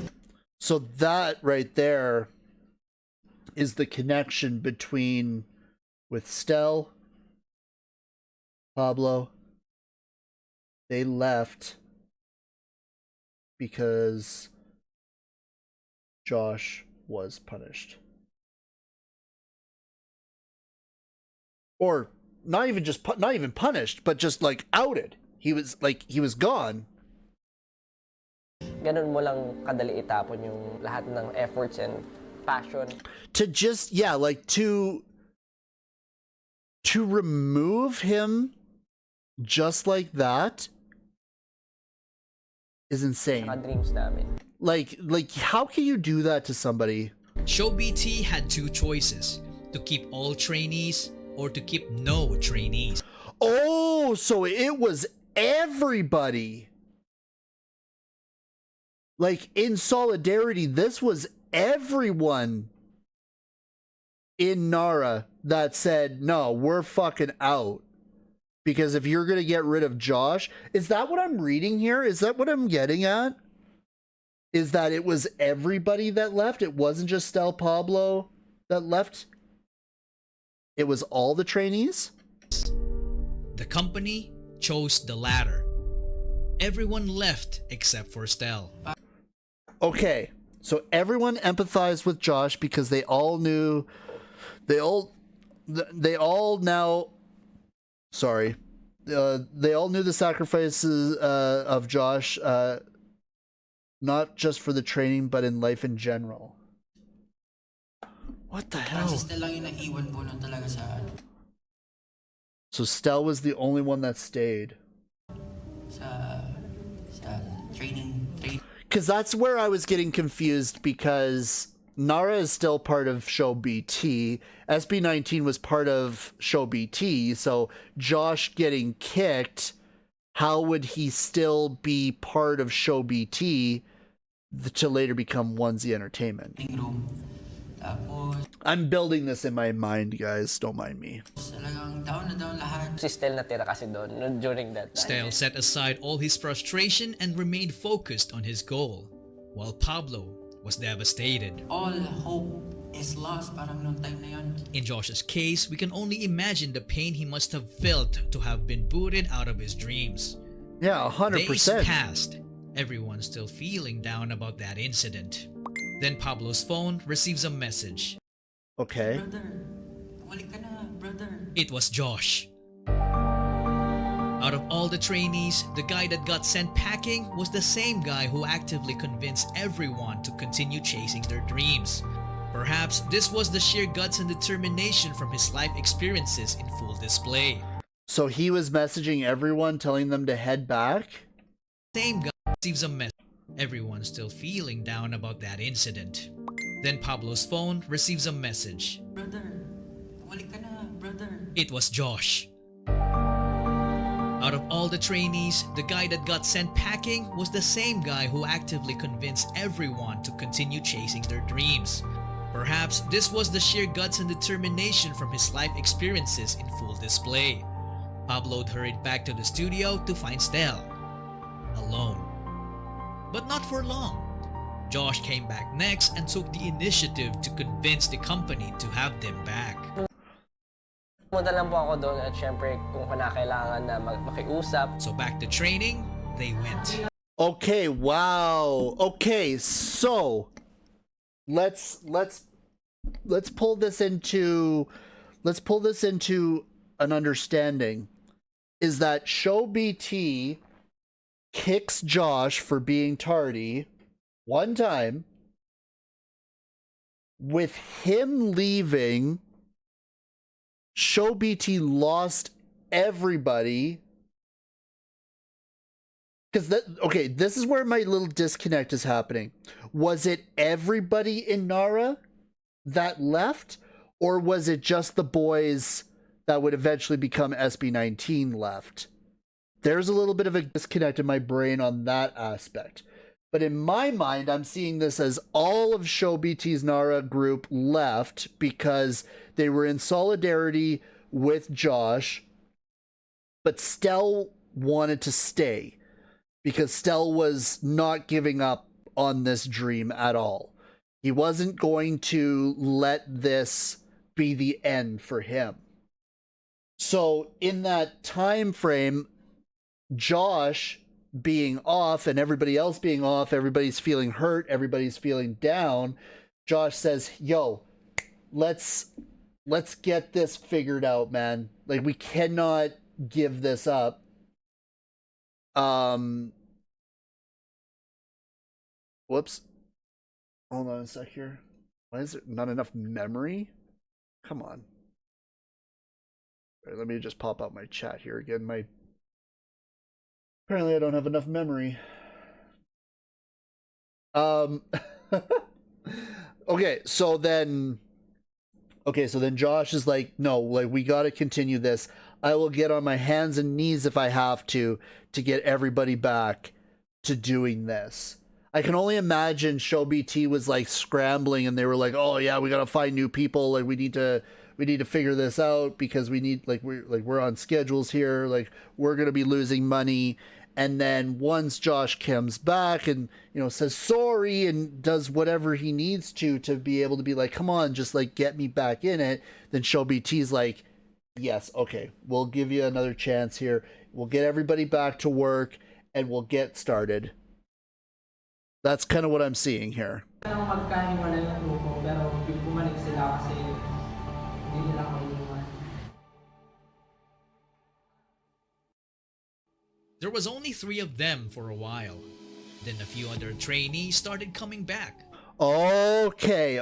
So that right there is the connection between with Stel, Pablo. They left because Josh was punished. Or not even punished, but just like outed. He was gone. Ganun mo lang kadali itapon yung lahat ng efforts and fashion. To just, yeah, like to remove him just like that is insane. Dreams namin. Like how can you do that to somebody? Show BT had two choices: to keep all trainees or to keep no trainees. Oh, so it was everybody. Like in solidarity, this was everyone in Nara that said, no, we're fucking out. Because if you're going to get rid of Josh, is that what I'm reading here? Is that what I'm getting at? Is that it was everybody that left? It wasn't just Stel Pablo that left? It was all the trainees? The company chose the latter. Everyone left except for Stel. Okay, so everyone empathized with Josh because they all knew, they all now, sorry, they all knew the sacrifices of Josh, not just for the training, but in life in general. What the hell? So Stel was the only one that stayed. Because that's where I was getting confused, because Nara is still part of Show BT. SB19 was part of Show BT, so Josh getting kicked, how would he still be part of Show BT to later become Onesie Entertainment? I'm building this in my mind, guys. Don't mind me. Si Stel natira kasi doon during that time. Stel set aside all his frustration and remained focused on his goal, while Pablo was devastated. All hope is lost parang noong time na yun. In Josh's case, we can only imagine the pain he must have felt to have been booted out of his dreams. Yeah, 100%. Days passed. Everyone's still feeling down about that incident. Then Pablo's phone receives a message. Okay. Brother, walik ka na, brother. It was Josh. Out of all the trainees, the guy that got sent packing was the same guy who actively convinced everyone to continue chasing their dreams. Perhaps this was the sheer guts and determination from his life experiences in full display. So he was messaging everyone, telling them to head back? Same guy receives a message. Everyone's still feeling down about that incident. Then Pablo's phone receives a message. Brother, walik ka na, brother. It was Josh. Out of all the trainees, the guy that got sent packing was the same guy who actively convinced everyone to continue chasing their dreams. Perhaps this was the sheer guts and determination from his life experiences in full display. Pablo hurried back to the studio to find Stel alone. But not for long. Josh came back next and took the initiative to convince the company to have them back. Pumunta lang po ako doon at syempre kung kailangan na makiusap. So back to training, they went. Okay, wow. Okay, so let's pull this into an understanding. Is that Show BT kicks Josh for being tardy one time. With him leaving, Show BT lost everybody. Because this is where my little disconnect is happening. Was it everybody in Nara that left, or was it just the boys that would eventually become SB19 left? There's a little bit of a disconnect in my brain on that aspect. But in my mind, I'm seeing this as all of Show BT's Nara group left because they were in solidarity with Josh, but Stel wanted to stay because Stel was not giving up on this dream at all. He wasn't going to let this be the end for him. So in that time frame, Josh being off and everybody else being off, everybody's feeling hurt, everybody's feeling down. Josh says, yo, let's get this figured out, man. Like, we cannot give this up. Whoops. Hold on a sec here. Why is there not enough memory? Come on. All right, let me just pop out my chat here again. Apparently I don't have enough memory. Okay, so then Josh is like, no, like we got to continue this. I will get on my hands and knees if I have to get everybody back to doing this. I can only imagine Show BT was like scrambling and they were like, oh yeah, we got to find new people. Like we need to figure this out because we need, we're on schedules here. Like we're going to be losing money. And then once Josh comes back and, says sorry and does whatever he needs to be able to be like, come on, just like get me back in it. Then Show BT's like, yes, okay, we'll give you another chance here. We'll get everybody back to work and we'll get started. That's kind of what I'm seeing here. There was only 3 of them for a while. Then a few other trainees started coming back. Okay,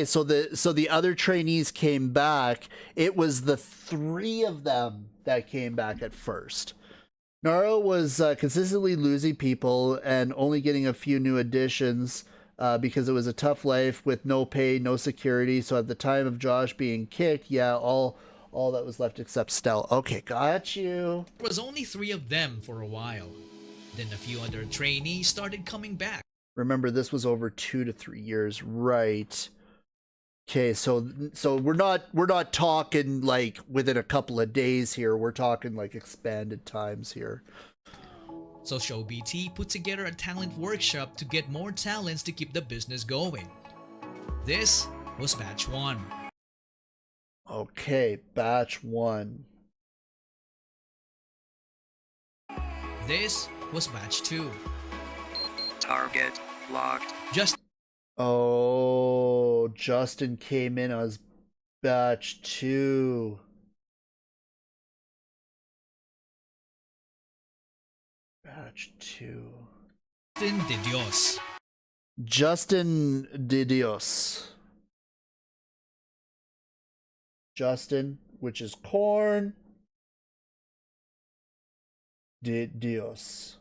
so the other trainees came back. It was the 3 of them that came back at first. Naro was consistently losing people and only getting a few new additions because it was a tough life with no pay, no security. So at the time of Josh being kicked, yeah, all that was left except Stell. Okay, got you. There was only 3 of them for a while. Then a few other trainees started coming back. Remember, this was over 2 to 3 years, right? Okay, so we're not talking like within a couple of days here. We're talking like expanded times here. So Show BT put together a talent workshop to get more talents to keep the business going. This was batch 1. Okay, batch 1. This was batch 2. Target locked. Justin came in as batch 2. Batch 2. Justin de Dios. Justin de Dios. Justin, which is corn. De Dios.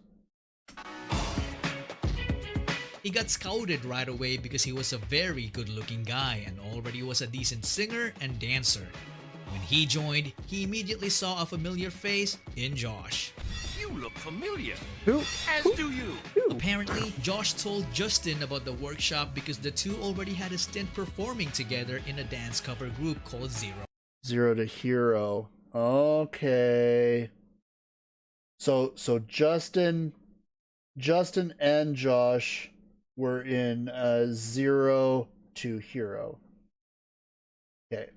He got scouted right away because he was a very good-looking guy and already was a decent singer and dancer. When he joined, he immediately saw a familiar face in Josh. You look familiar. Who? As do you. Apparently, Josh told Justin about the workshop because the two already had a stint performing together in a dance cover group called Zero. Zero to Hero. Okay. So Justin and Josh were in Zero to Hero. Okay.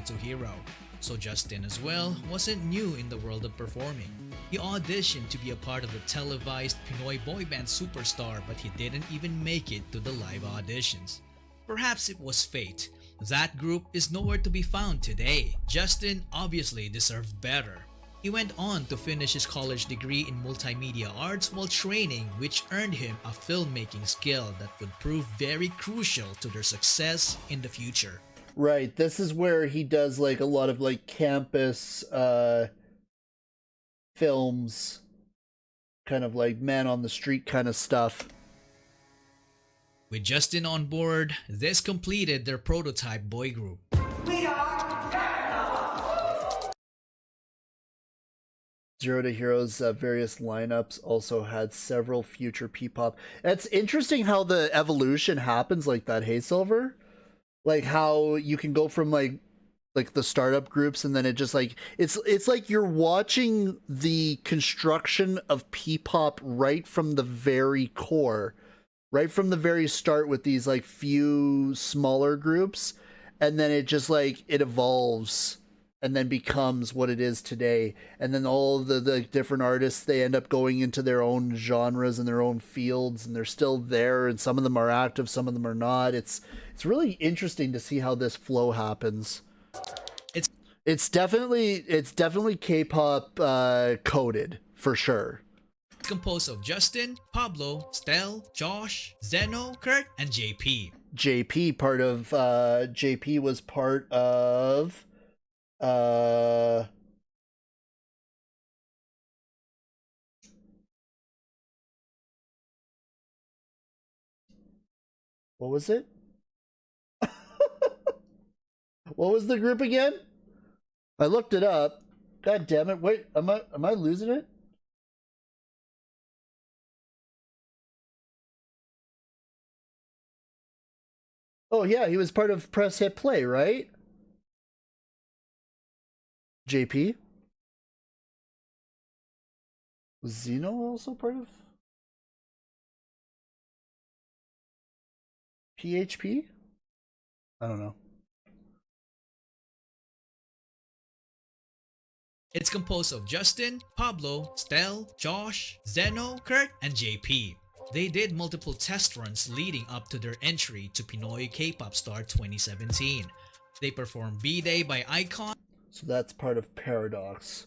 To Hero. So Justin as well wasn't new in the world of performing. He auditioned to be a part of the televised Pinoy boy band Superstar, but he didn't even make it to the live auditions. Perhaps it was fate. That group is nowhere to be found today. Justin obviously deserved better. He went on to finish his college degree in multimedia arts while training, which earned him a filmmaking skill that would prove very crucial to their success in the future. Right, this is where he does like a lot of like campus films, kind of like man on the street kind of stuff. With Justin on board, this completed their prototype boy group. Zero to Hero's various lineups also had several future P-pop. It's interesting how the evolution happens like that, hey Silver? Like how you can go from like the startup groups and then it just like it's like you're watching the construction of P-pop right from the very core, right from the very start with these like few smaller groups, and then it just like it evolves and then becomes what it is today. And then all of the different artists, they end up going into their own genres and their own fields, and they're still there, and some of them are active, some of them are not. It's really interesting to see how this flow happens. It's definitely K-pop coded for sure. It's composed of Justin, Pablo, Stel, Josh, Zeno, Kurt, and JP. JP was part of what was it? What was the group again? I looked it up. God damn it. Wait, am I losing it? Oh yeah, he was part of Press Hit Play, right? JP? Was Zeno also part of PHP? I don't know. It's composed of Justin, Pablo, Stel, Josh, Zeno, Kurt, and JP. They did multiple test runs leading up to their entry to Pinoy K-Pop Star 2017. They performed B-Day by ATIN. So that's part of Paradox.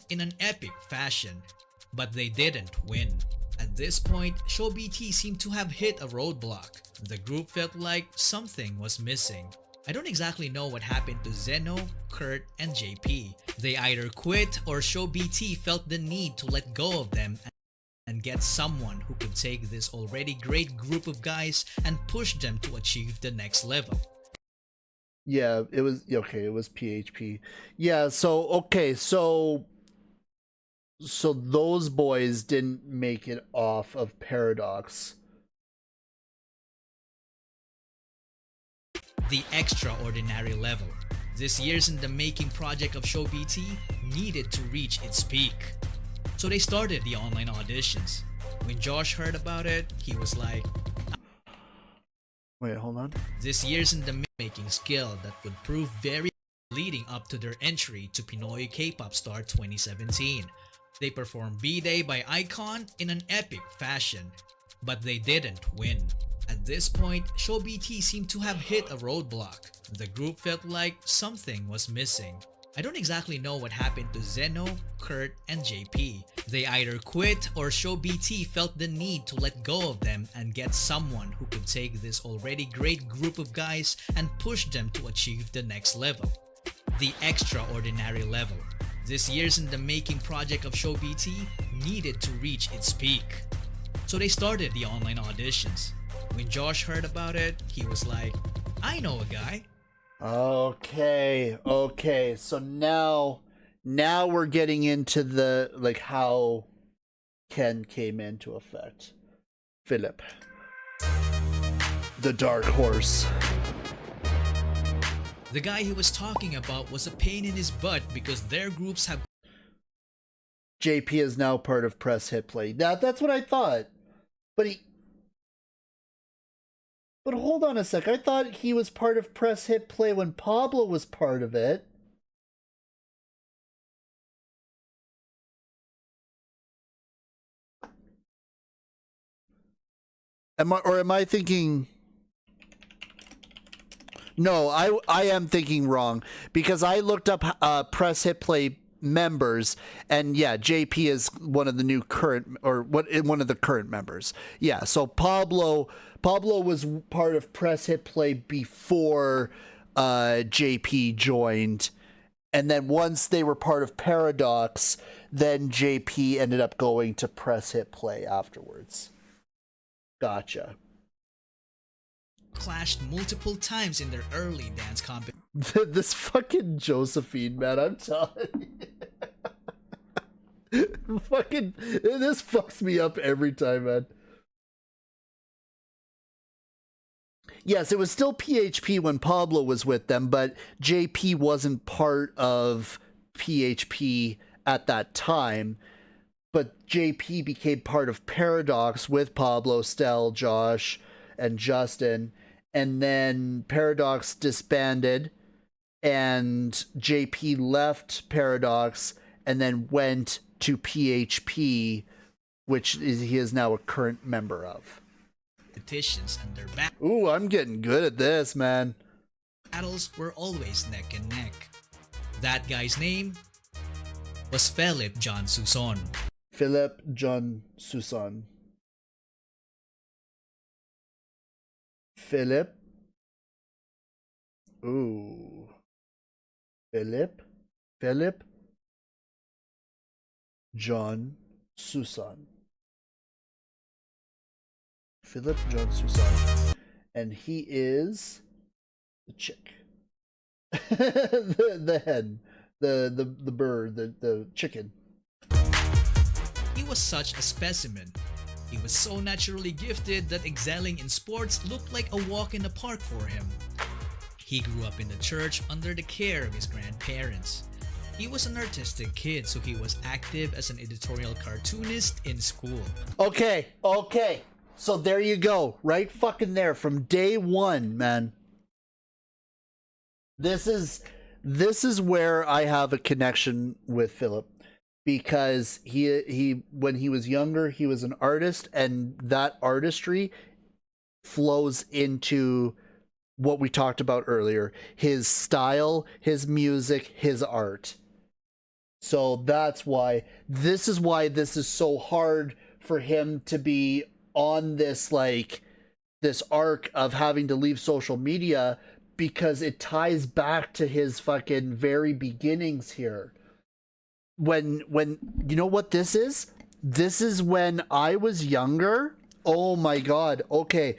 In an epic fashion, but they didn't win. At this point, Show BT seemed to have hit a roadblock. The group felt like something was missing. I don't exactly know what happened to Zeno, Kurt, and JP. They either quit or Show BT felt the need to let go of them and get someone who could take this already great group of guys and push them to achieve the next level. Yeah, it was okay, it was PHP. Yeah, so those boys didn't make it off of Paradox. The extraordinary level. This year's in the making project of Show BT needed to reach its peak. So they started the online auditions. When Josh heard about it, he was like, wait, hold on. This year's in the making skill that would prove very leading up to their entry to Pinoy K-Pop Star 2017. They performed B-Day by ATIN in an epic fashion, but they didn't win. At this point, Show BT seemed to have hit a roadblock. The group felt like something was missing. I don't exactly know what happened to Zeno, Kurt, and JP. They either quit or Show BT felt the need to let go of them and get someone who could take this already great group of guys and push them to achieve the next level. The extraordinary level. This year's in the making project of Show BT needed to reach its peak. So they started the online auditions. When Josh heard about it, he was like, I know a guy. Okay, so now we're getting into the, like, how Ken came into effect. Philip. The Dark Horse. The guy he was talking about was a pain in his butt because their groups have... JP is now part of Press Hit Play. That's what I thought. But hold on a sec. I thought he was part of Press Hit Play when Pablo was part of it. Am I thinking... No, I am thinking wrong because I looked up Press Hit Play members, and yeah, JP is one of the new current, or one of the current members. Yeah, so Pablo was part of Press Hit Play before JP joined, and then once they were part of Paradox, then JP ended up going to Press Hit Play afterwards. Gotcha. Clashed multiple times in their early dance competition. This fucking Josephine, man, I'm telling you. Fucking, this fucks me up every time, man. Yes, it was still PHP when Pablo was with them, but JP wasn't part of PHP at that time. But JP became part of Paradox with Pablo, Stel, Josh, and Justin. And then Paradox disbanded, and JP left Paradox and then went to PHP, which he is now a current member of. Petitions and their back. Ooh, I'm getting good at this, man. battles were always neck and neck. That guy's name was Philip John Suson. Philip John Susan. Philip. Ooh. Philip John Susan. Philip John Susan. And he is the chick. the hen. The bird, the chicken. He was such a specimen. He was so naturally gifted that excelling in sports looked like a walk in the park for him. He grew up in the church under the care of his grandparents. He was an artistic kid, so he was active as an editorial cartoonist in school. Okay. So there you go. Right fucking there from day one, man. This is where I have a connection with Philip, because he when he was younger, he was an artist, and that artistry flows into what we talked about earlier, his style, his music, his art. So that's why this is so hard for him to be on this, like, this arc of having to leave social media, because it ties back to his fucking very beginnings here. When you know what this is? This is when I was younger. Oh my god. Okay.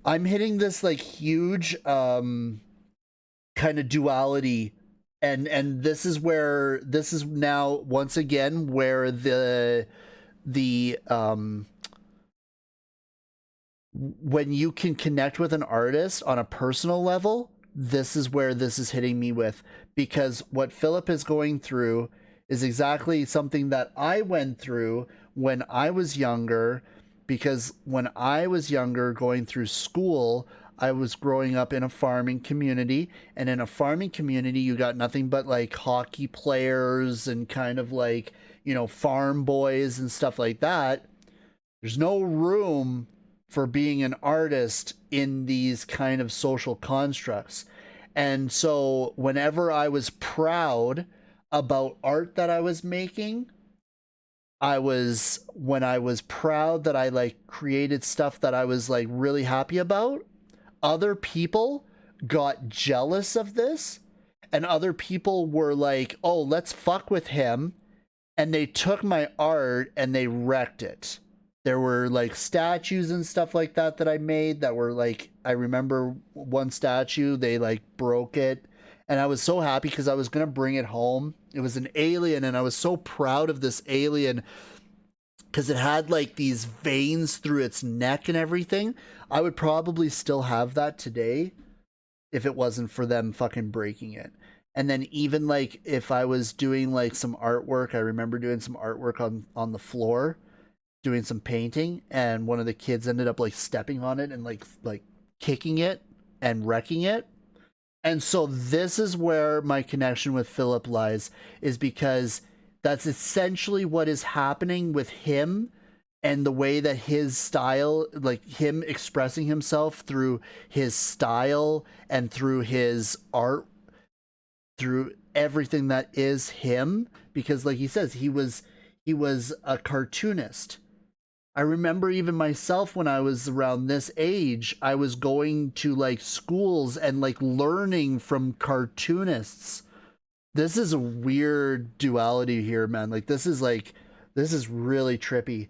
I'm hitting this like huge kind of duality, and this is now once again where the when you can connect with an artist on a personal level, this is where this is hitting me with, because what Philip is going through is exactly something that I went through when I was younger. Because when I was younger, going through school, I was growing up in a farming community, and in a farming community, you got nothing but like hockey players and kind of like, you know, farm boys and stuff like that. There's no room for being an artist in these kind of social constructs. And so whenever I was proud about art that I was making, when I was proud that I like created stuff that I was like really happy about, other people got jealous of this, and other people were like, oh, let's fuck with him. And they took my art and they wrecked it. There were like statues and stuff like that I made that were like, I remember one statue, they like broke it. And I was so happy because I was going to bring it home. It was an alien, and I was so proud of this alien because it had like these veins through its neck and everything. I would probably still have that today if it wasn't for them fucking breaking it. And then even like if I was doing like some artwork, I remember doing some artwork on the floor, doing some painting, and one of the kids ended up like stepping on it and like kicking it and wrecking it. And so this is where my connection with Philip lies, is because that's essentially what is happening with him, and the way that his style, like him expressing himself through his style and through his art, through everything that is him. Because like he says, he was a cartoonist. I remember even myself when I was around this age, I was going to like schools and like learning from cartoonists. This is a weird duality here, man. Like this is really trippy.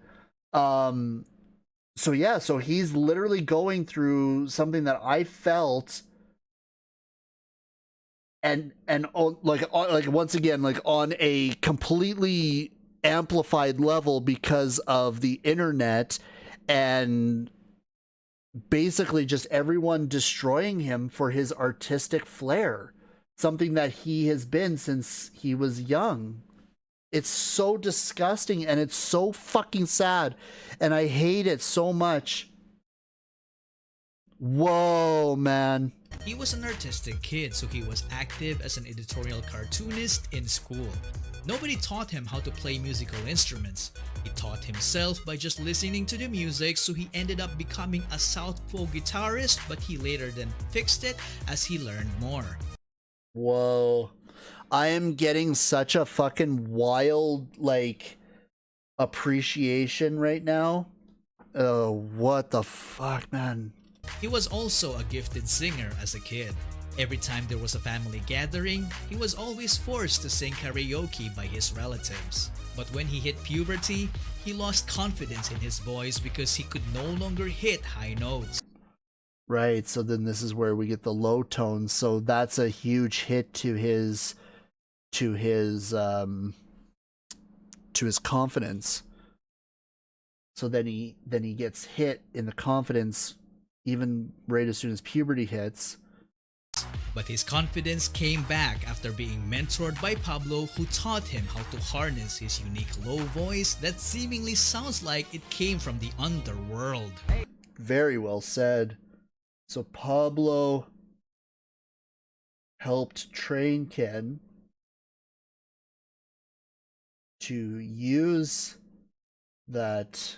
So yeah, so he's literally going through something that I felt, and like once again, like on a completely amplified level because of the internet, and basically just everyone destroying him for his artistic flair, something that he has been since he was young. It's so disgusting, and it's so fucking sad, and I hate it so much. Whoa, man. He was an artistic kid, so he was active as an editorial cartoonist in school. Nobody taught him how to play musical instruments. He taught himself by just listening to the music, so he ended up becoming a southpaw guitarist, but he later then fixed it as he learned more. Whoa. I am getting such a fucking wild, like, appreciation right now. Oh, what the fuck, man. He was also a gifted singer as a kid. Every time there was a family gathering, he was always forced to sing karaoke by his relatives. But when he hit puberty, he lost confidence in his voice because he could no longer hit high notes. Right, so then this is where we get the low tones. So that's a huge hit to his confidence. So then he gets hit in the confidence even right as soon as puberty hits. But his confidence came back after being mentored by Pablo, who taught him how to harness his unique low voice that seemingly sounds like it came from the underworld. Very well said. So Pablo helped train Ken to use that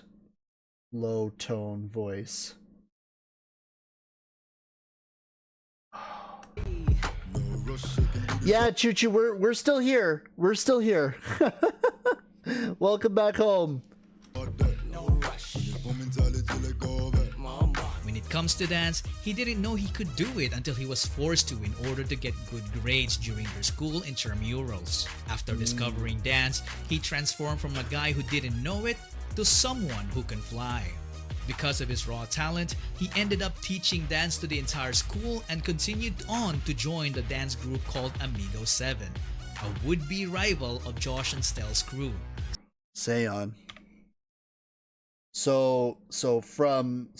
low tone voice. Yeah, Choo Choo, we're still here. We're still here. Welcome back home. When it comes to dance, he didn't know he could do it until he was forced to in order to get good grades during their school intramurals. After discovering dance, he transformed from a guy who didn't know it to someone who can fly. Because of his raw talent, he ended up teaching dance to the entire school and continued on to join the dance group called Amigo 7, a would-be rival of Josh and Stell's crew. Seon. So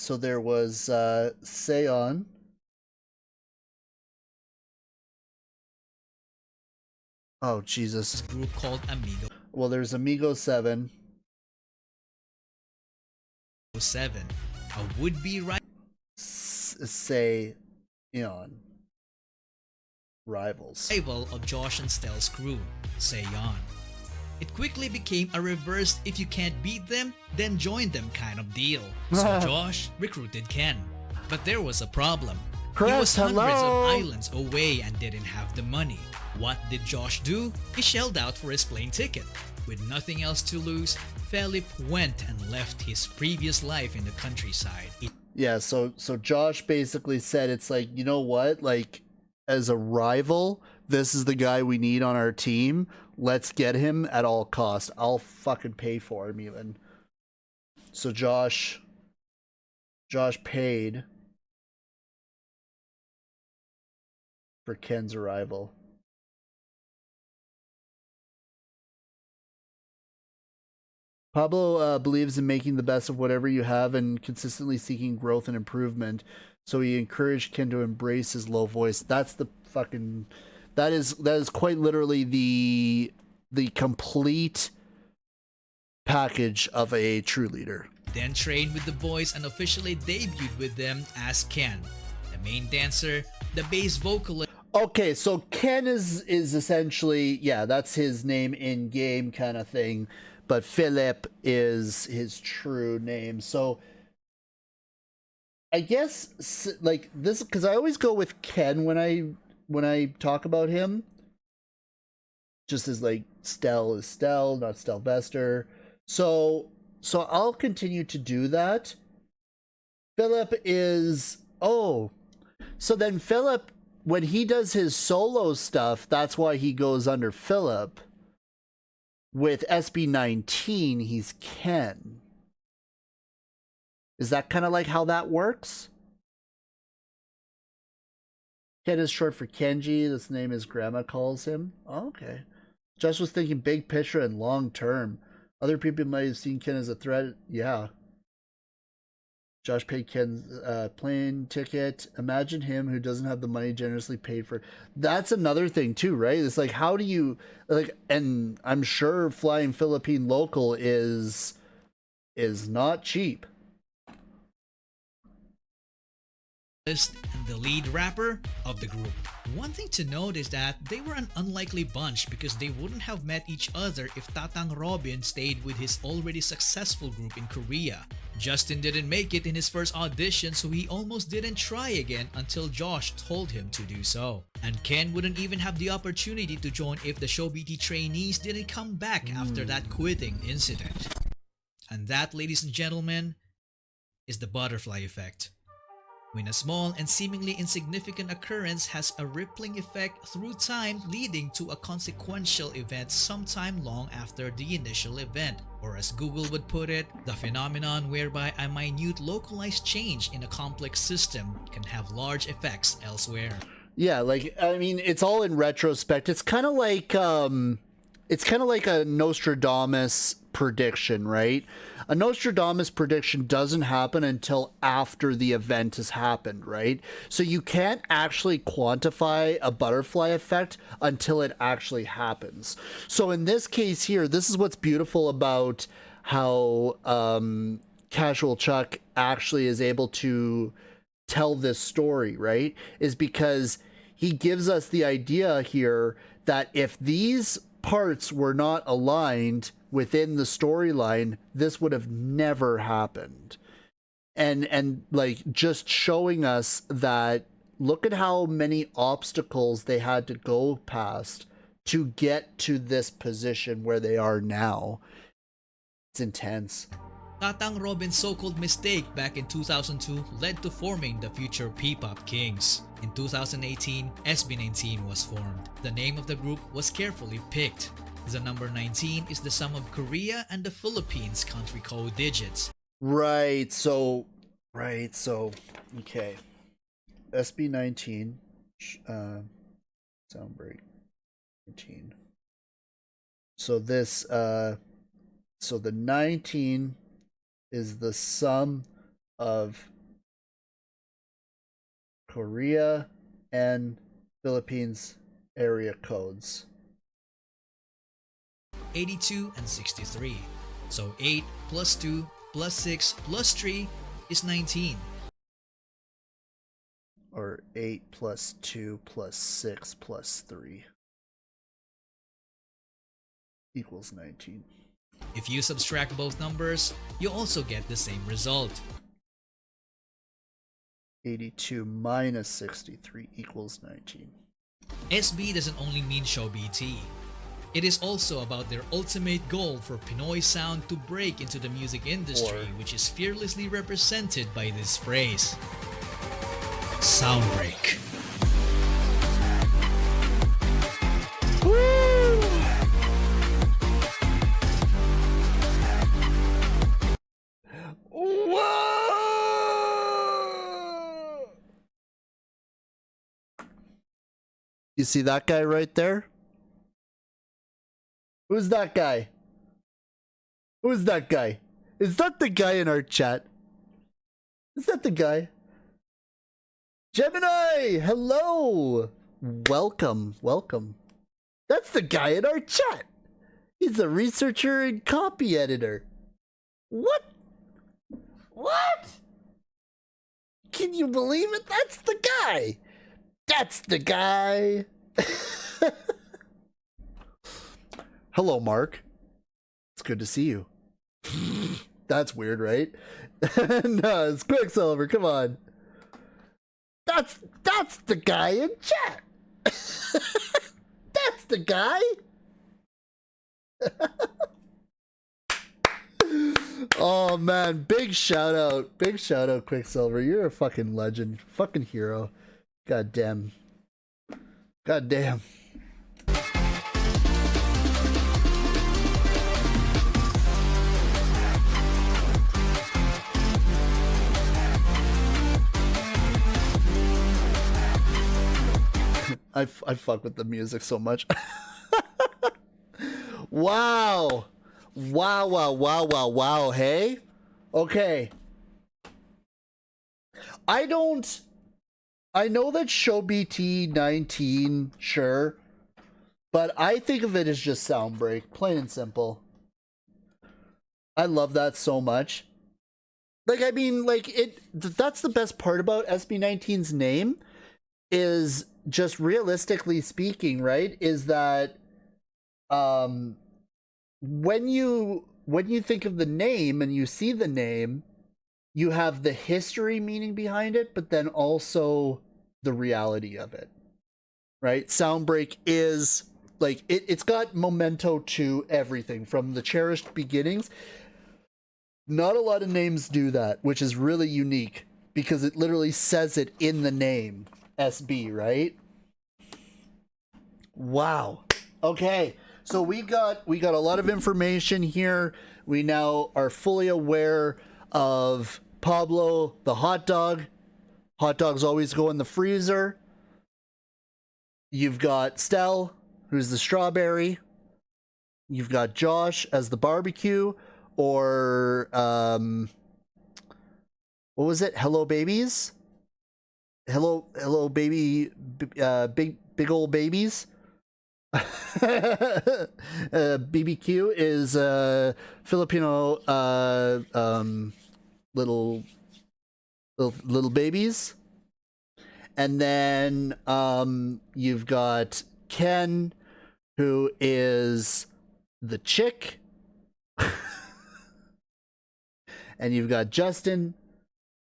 there was Seon. Oh Jesus. Group called Amigo. Well, there's Amigo 7. 7, a would-be Seon. Rivals. Rival of Josh and Stell's crew, Seon. It quickly became a reverse if you can't beat them, then join them kind of deal. So Josh recruited Ken. But there was a problem. He was hundreds of islands away and didn't have the money. What did Josh do? He shelled out for his plane ticket. With nothing else to lose, Philip went and left his previous life in the countryside. Yeah, so Josh basically said, it's like, you know what? Like, as a rival, this is the guy we need on our team. Let's get him at all costs. I'll fucking pay for him even. So Josh paid for Ken's arrival. Pablo believes in making the best of whatever you have and consistently seeking growth and improvement. So he encouraged Ken to embrace his low voice. That's the fucking... That is quite literally the complete package of a true leader. Then trained with the boys and officially debuted with them as Ken, the main dancer, the bass vocalist. Okay, so Ken is essentially, yeah, that's his name in game kind of thing. But Philip is his true name. So I guess like this, because I always go with Ken when I talk about him, just as like Stell is Stell, not Stelvester. So I'll continue to do that. Philip is, oh, so then Philip, when he does his solo stuff, that's why he goes under Philip. With SB19, he's Ken. Is that kind of like how that works? Ken is short for Kenji. That's the name his grandma calls him. Oh, okay. Just was thinking big picture and long term. Other people might have seen Ken as a threat. Yeah. Josh paid Ken's plane ticket. Imagine him who doesn't have the money generously paid for. That's another thing too, right? It's like, how do you like? And I'm sure flying Philippine local is not cheap. and the lead rapper of the group. One thing to note is that they were an unlikely bunch because they wouldn't have met each other if Tatang Robin stayed with his already successful group in Korea. Justin didn't make it in his first audition, so he almost didn't try again until Josh told him to do so. And Ken wouldn't even have the opportunity to join if the ShowBT trainees didn't come back after that quitting incident. And that, ladies and gentlemen, is the butterfly effect. When a small and seemingly insignificant occurrence has a rippling effect through time, leading to a consequential event sometime long after the initial event. Or as Google would put it, the phenomenon whereby a minute localized change in a complex system can have large effects elsewhere. Yeah, like, I mean, it's all in retrospect. It's kind of like a Nostradamus prediction, right? A Nostradamus prediction doesn't happen until after the event has happened, right? So you can't actually quantify a butterfly effect until it actually happens. So in this case here, this is what's beautiful about how CashualChuck actually is able to tell this story, right? Is because he gives us the idea here that if these parts were not aligned within the storyline, this would have never happened. And like, just showing us that, look at how many obstacles they had to go past to get to this position where they are now. It's intense. Tatang Robin's so-called mistake back in 2002 led to forming the future P-Pop Kings. In 2018, SB19 was formed. The name of the group was carefully picked. The number 19 is the sum of Korea and the Philippines country code digits. Right, so, okay. SB19, sound break, 19. So this, so the 19 is the sum of Korea and Philippines area codes. 82 and 63. So 8 plus 2 plus 6 plus 3 is 19. Or 8 plus 2 plus 6 plus 3 equals 19. If you subtract both numbers, you also get the same result. 82 minus 63 equals 19. SB doesn't only mean ShowBT. It is also about their ultimate goal for Pinoy sound to break into the music industry, which is fearlessly represented by this phrase: Soundbreak. You see that guy right there? Who's that guy? Who's that guy? Is that the guy in our chat? Is that the guy? Gemini! Hello! Welcome, welcome. That's the guy in our chat! He's a researcher and copy editor. What? What? Can you believe it? That's the guy! That's the guy! Hello, Mark. It's good to see you. That's weird, right? No, it's Quicksilver, come on. That's the guy in chat. That's the guy. Oh man, big shout out, Quicksilver. You're a fucking legend, fucking hero. God damn. God damn. I fuck with the music so much. Wow. Wow, hey? Okay. I know that ShowBT 19, sure, but I think of it as just Soundbreak, plain and simple. I love that so much. Like, I mean, like, that's the best part about SB19's name, is just realistically speaking, right? Is that when you think of the name and you see the name, you have the history meaning behind it, but then also the reality of it, right? Soundbreak is like it's got memento to everything from the cherished beginnings. Not a lot of names do that, which is really unique because it literally says it in the name, SB, right? Wow. Okay, so we got a lot of information here. We now are fully aware of Pablo, the hot dog. Hot dogs always go in the freezer. You've got Stell, who's the strawberry. You've got Josh as the barbecue, or what was it? Hello babies. Hello baby, big old babies. BBQ is Filipino little babies. And then you've got Ken, who is the chick. And you've got Justin,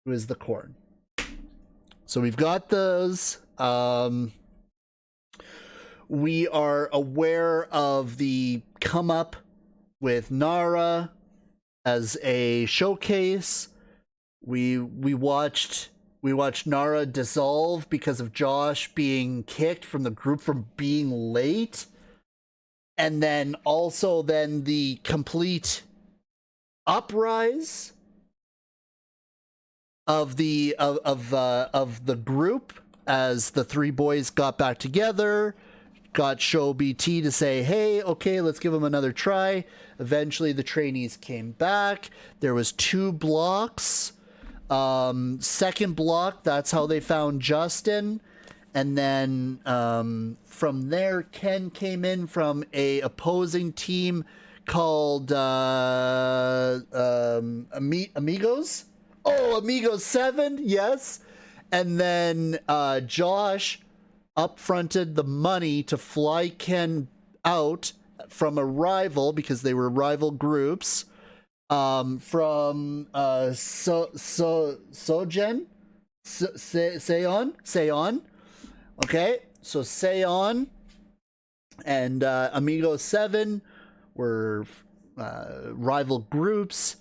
who is the corn. So we've got those. We are aware of the come up with Nara as a showcase. We watched Nara dissolve because of Josh being kicked from the group from being late. And then also then the complete uprise of the group as the three boys got back together, got Show BT to say, hey, okay, let's give them another try. Eventually the trainees came back. There was 2 blocks. Second block, that's how they found Justin. And then from there, Ken came in from a opposing team called Amigos. Oh, Amigos 7, yes. And then Josh upfronted the money to fly Ken out from a rival, because they were rival groups, from Seon. Okay, so Seon and Amigo 7 were rival groups.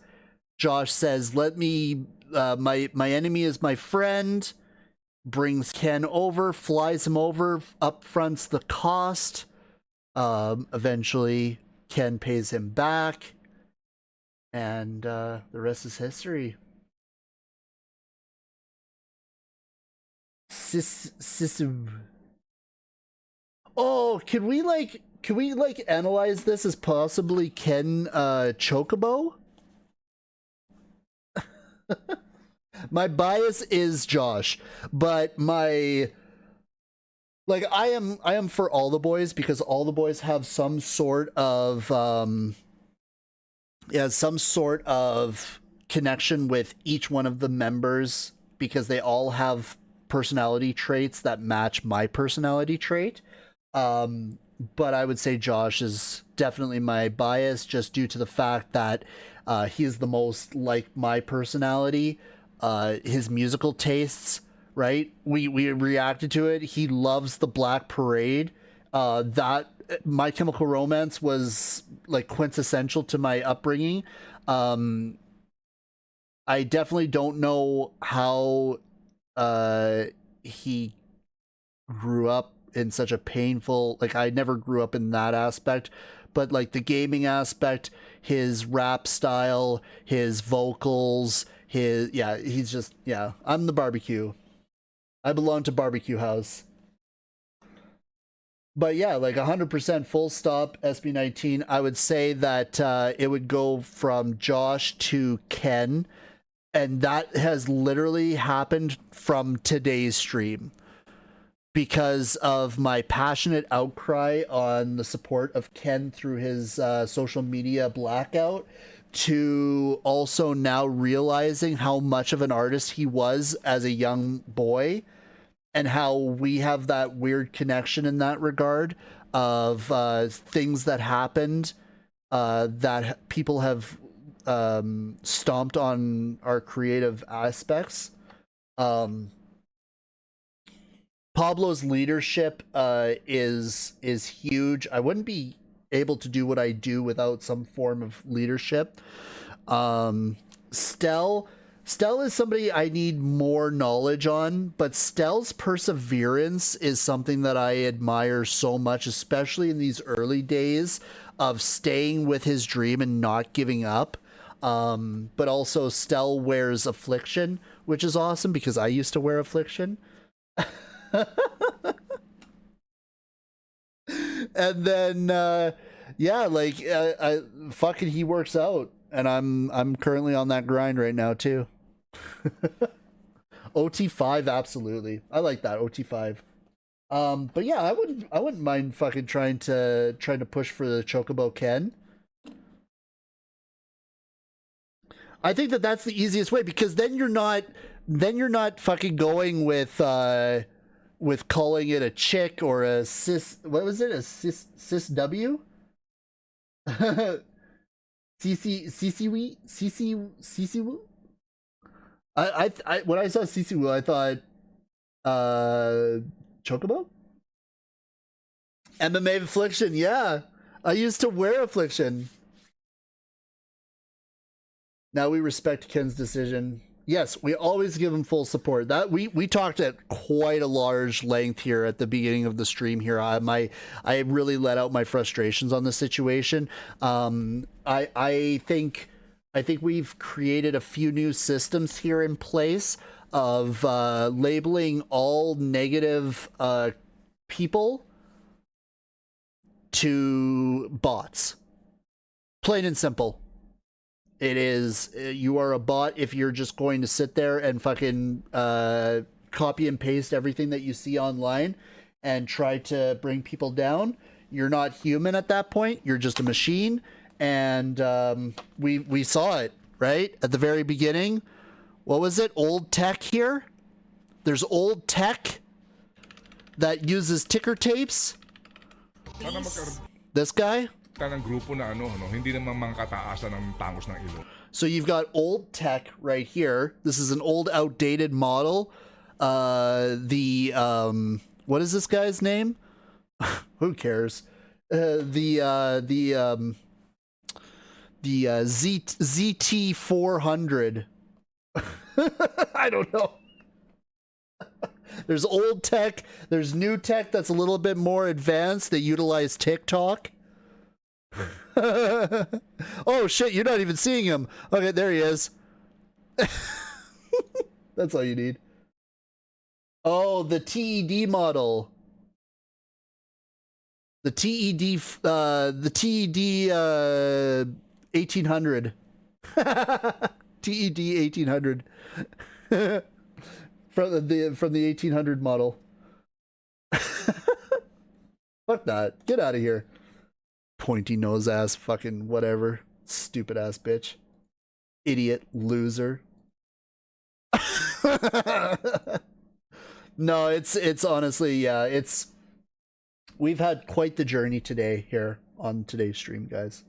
Josh says, let me, my enemy is my friend, brings Ken over, flies him over, upfronts the cost. Eventually Ken pays him back, and the rest is history. Oh, can we analyze this as possibly Ken Chocobo? My bias is Josh, but I am for all the boys, because all the boys have some sort of connection with each one of the members, because they all have personality traits that match my personality trait. But I would say Josh is definitely my bias, just due to the fact that he is the most like my personality. His musical tastes, right? We reacted to it. He loves the Black Parade. That My Chemical Romance was like quintessential to my upbringing. I definitely don't know how he grew up in such a painful, like, I never grew up in that aspect, but like the gaming aspect, his rap style, his vocals, he's just, I'm the barbecue. I belong to Barbecue House. But yeah, like 100% full stop, SB19. I would say that it would go from Josh to Ken, and that has literally happened from today's stream, because of my passionate outcry on the support of Ken through his social media blackout, to also now realizing how much of an artist he was as a young boy, and how we have that weird connection in that regard of things that happened that people have stomped on our creative aspects. Pablo's leadership is huge. I wouldn't be able to do what I do without some form of leadership. Stell is somebody I need more knowledge on, but Stell's perseverance is something that I admire so much, especially in these early days of staying with his dream and not giving up. But also Stell wears affliction, which is awesome because I used to wear affliction. And then yeah, like fucking he works out, and I'm currently on that grind right now too. OT5, absolutely. I like that OT5. But yeah, I wouldn't mind fucking trying to push for the Chocobo Ken. I think that that's the easiest way, because then you're not fucking going with calling it a chick or a cis, what was it, a cis W? CC I when I saw Sisu, I thought Chocobo? MMA Affliction, yeah. I used to wear Affliction. Now we respect Ken's decision. Yes, we always give him full support. That we talked at quite a large length here at the beginning of the stream here. I really let out my frustrations on the situation. I think we've created a few new systems here in place of labeling all negative people to bots. Plain and simple. It is, you are a bot if you're just going to sit there and fucking copy and paste everything that you see online and try to bring people down. You're not human at that point. You're just a machine. And we saw it, right? At the very beginning. What was it? Old tech here? There's old tech that uses ticker tapes. This guy? Ng grupo na hindi naman mangkataasan ng tangos ng ilong. So you've got old tech right here. This is an old outdated model. What is this guy's name? Who cares? The ZT400. I don't know. There's old tech, there's new tech that's a little bit more advanced that utilize TikTok. Oh shit, you're not even seeing him. Okay, there he is. That's all you need. Oh, the TED model. The TED 1800. TED 1800. from the 1800 model. Fuck that. Get out of here. Pointy nose ass fucking whatever. Stupid ass bitch. Idiot loser. No, it's honestly, yeah, we've had quite the journey today here on today's stream, guys.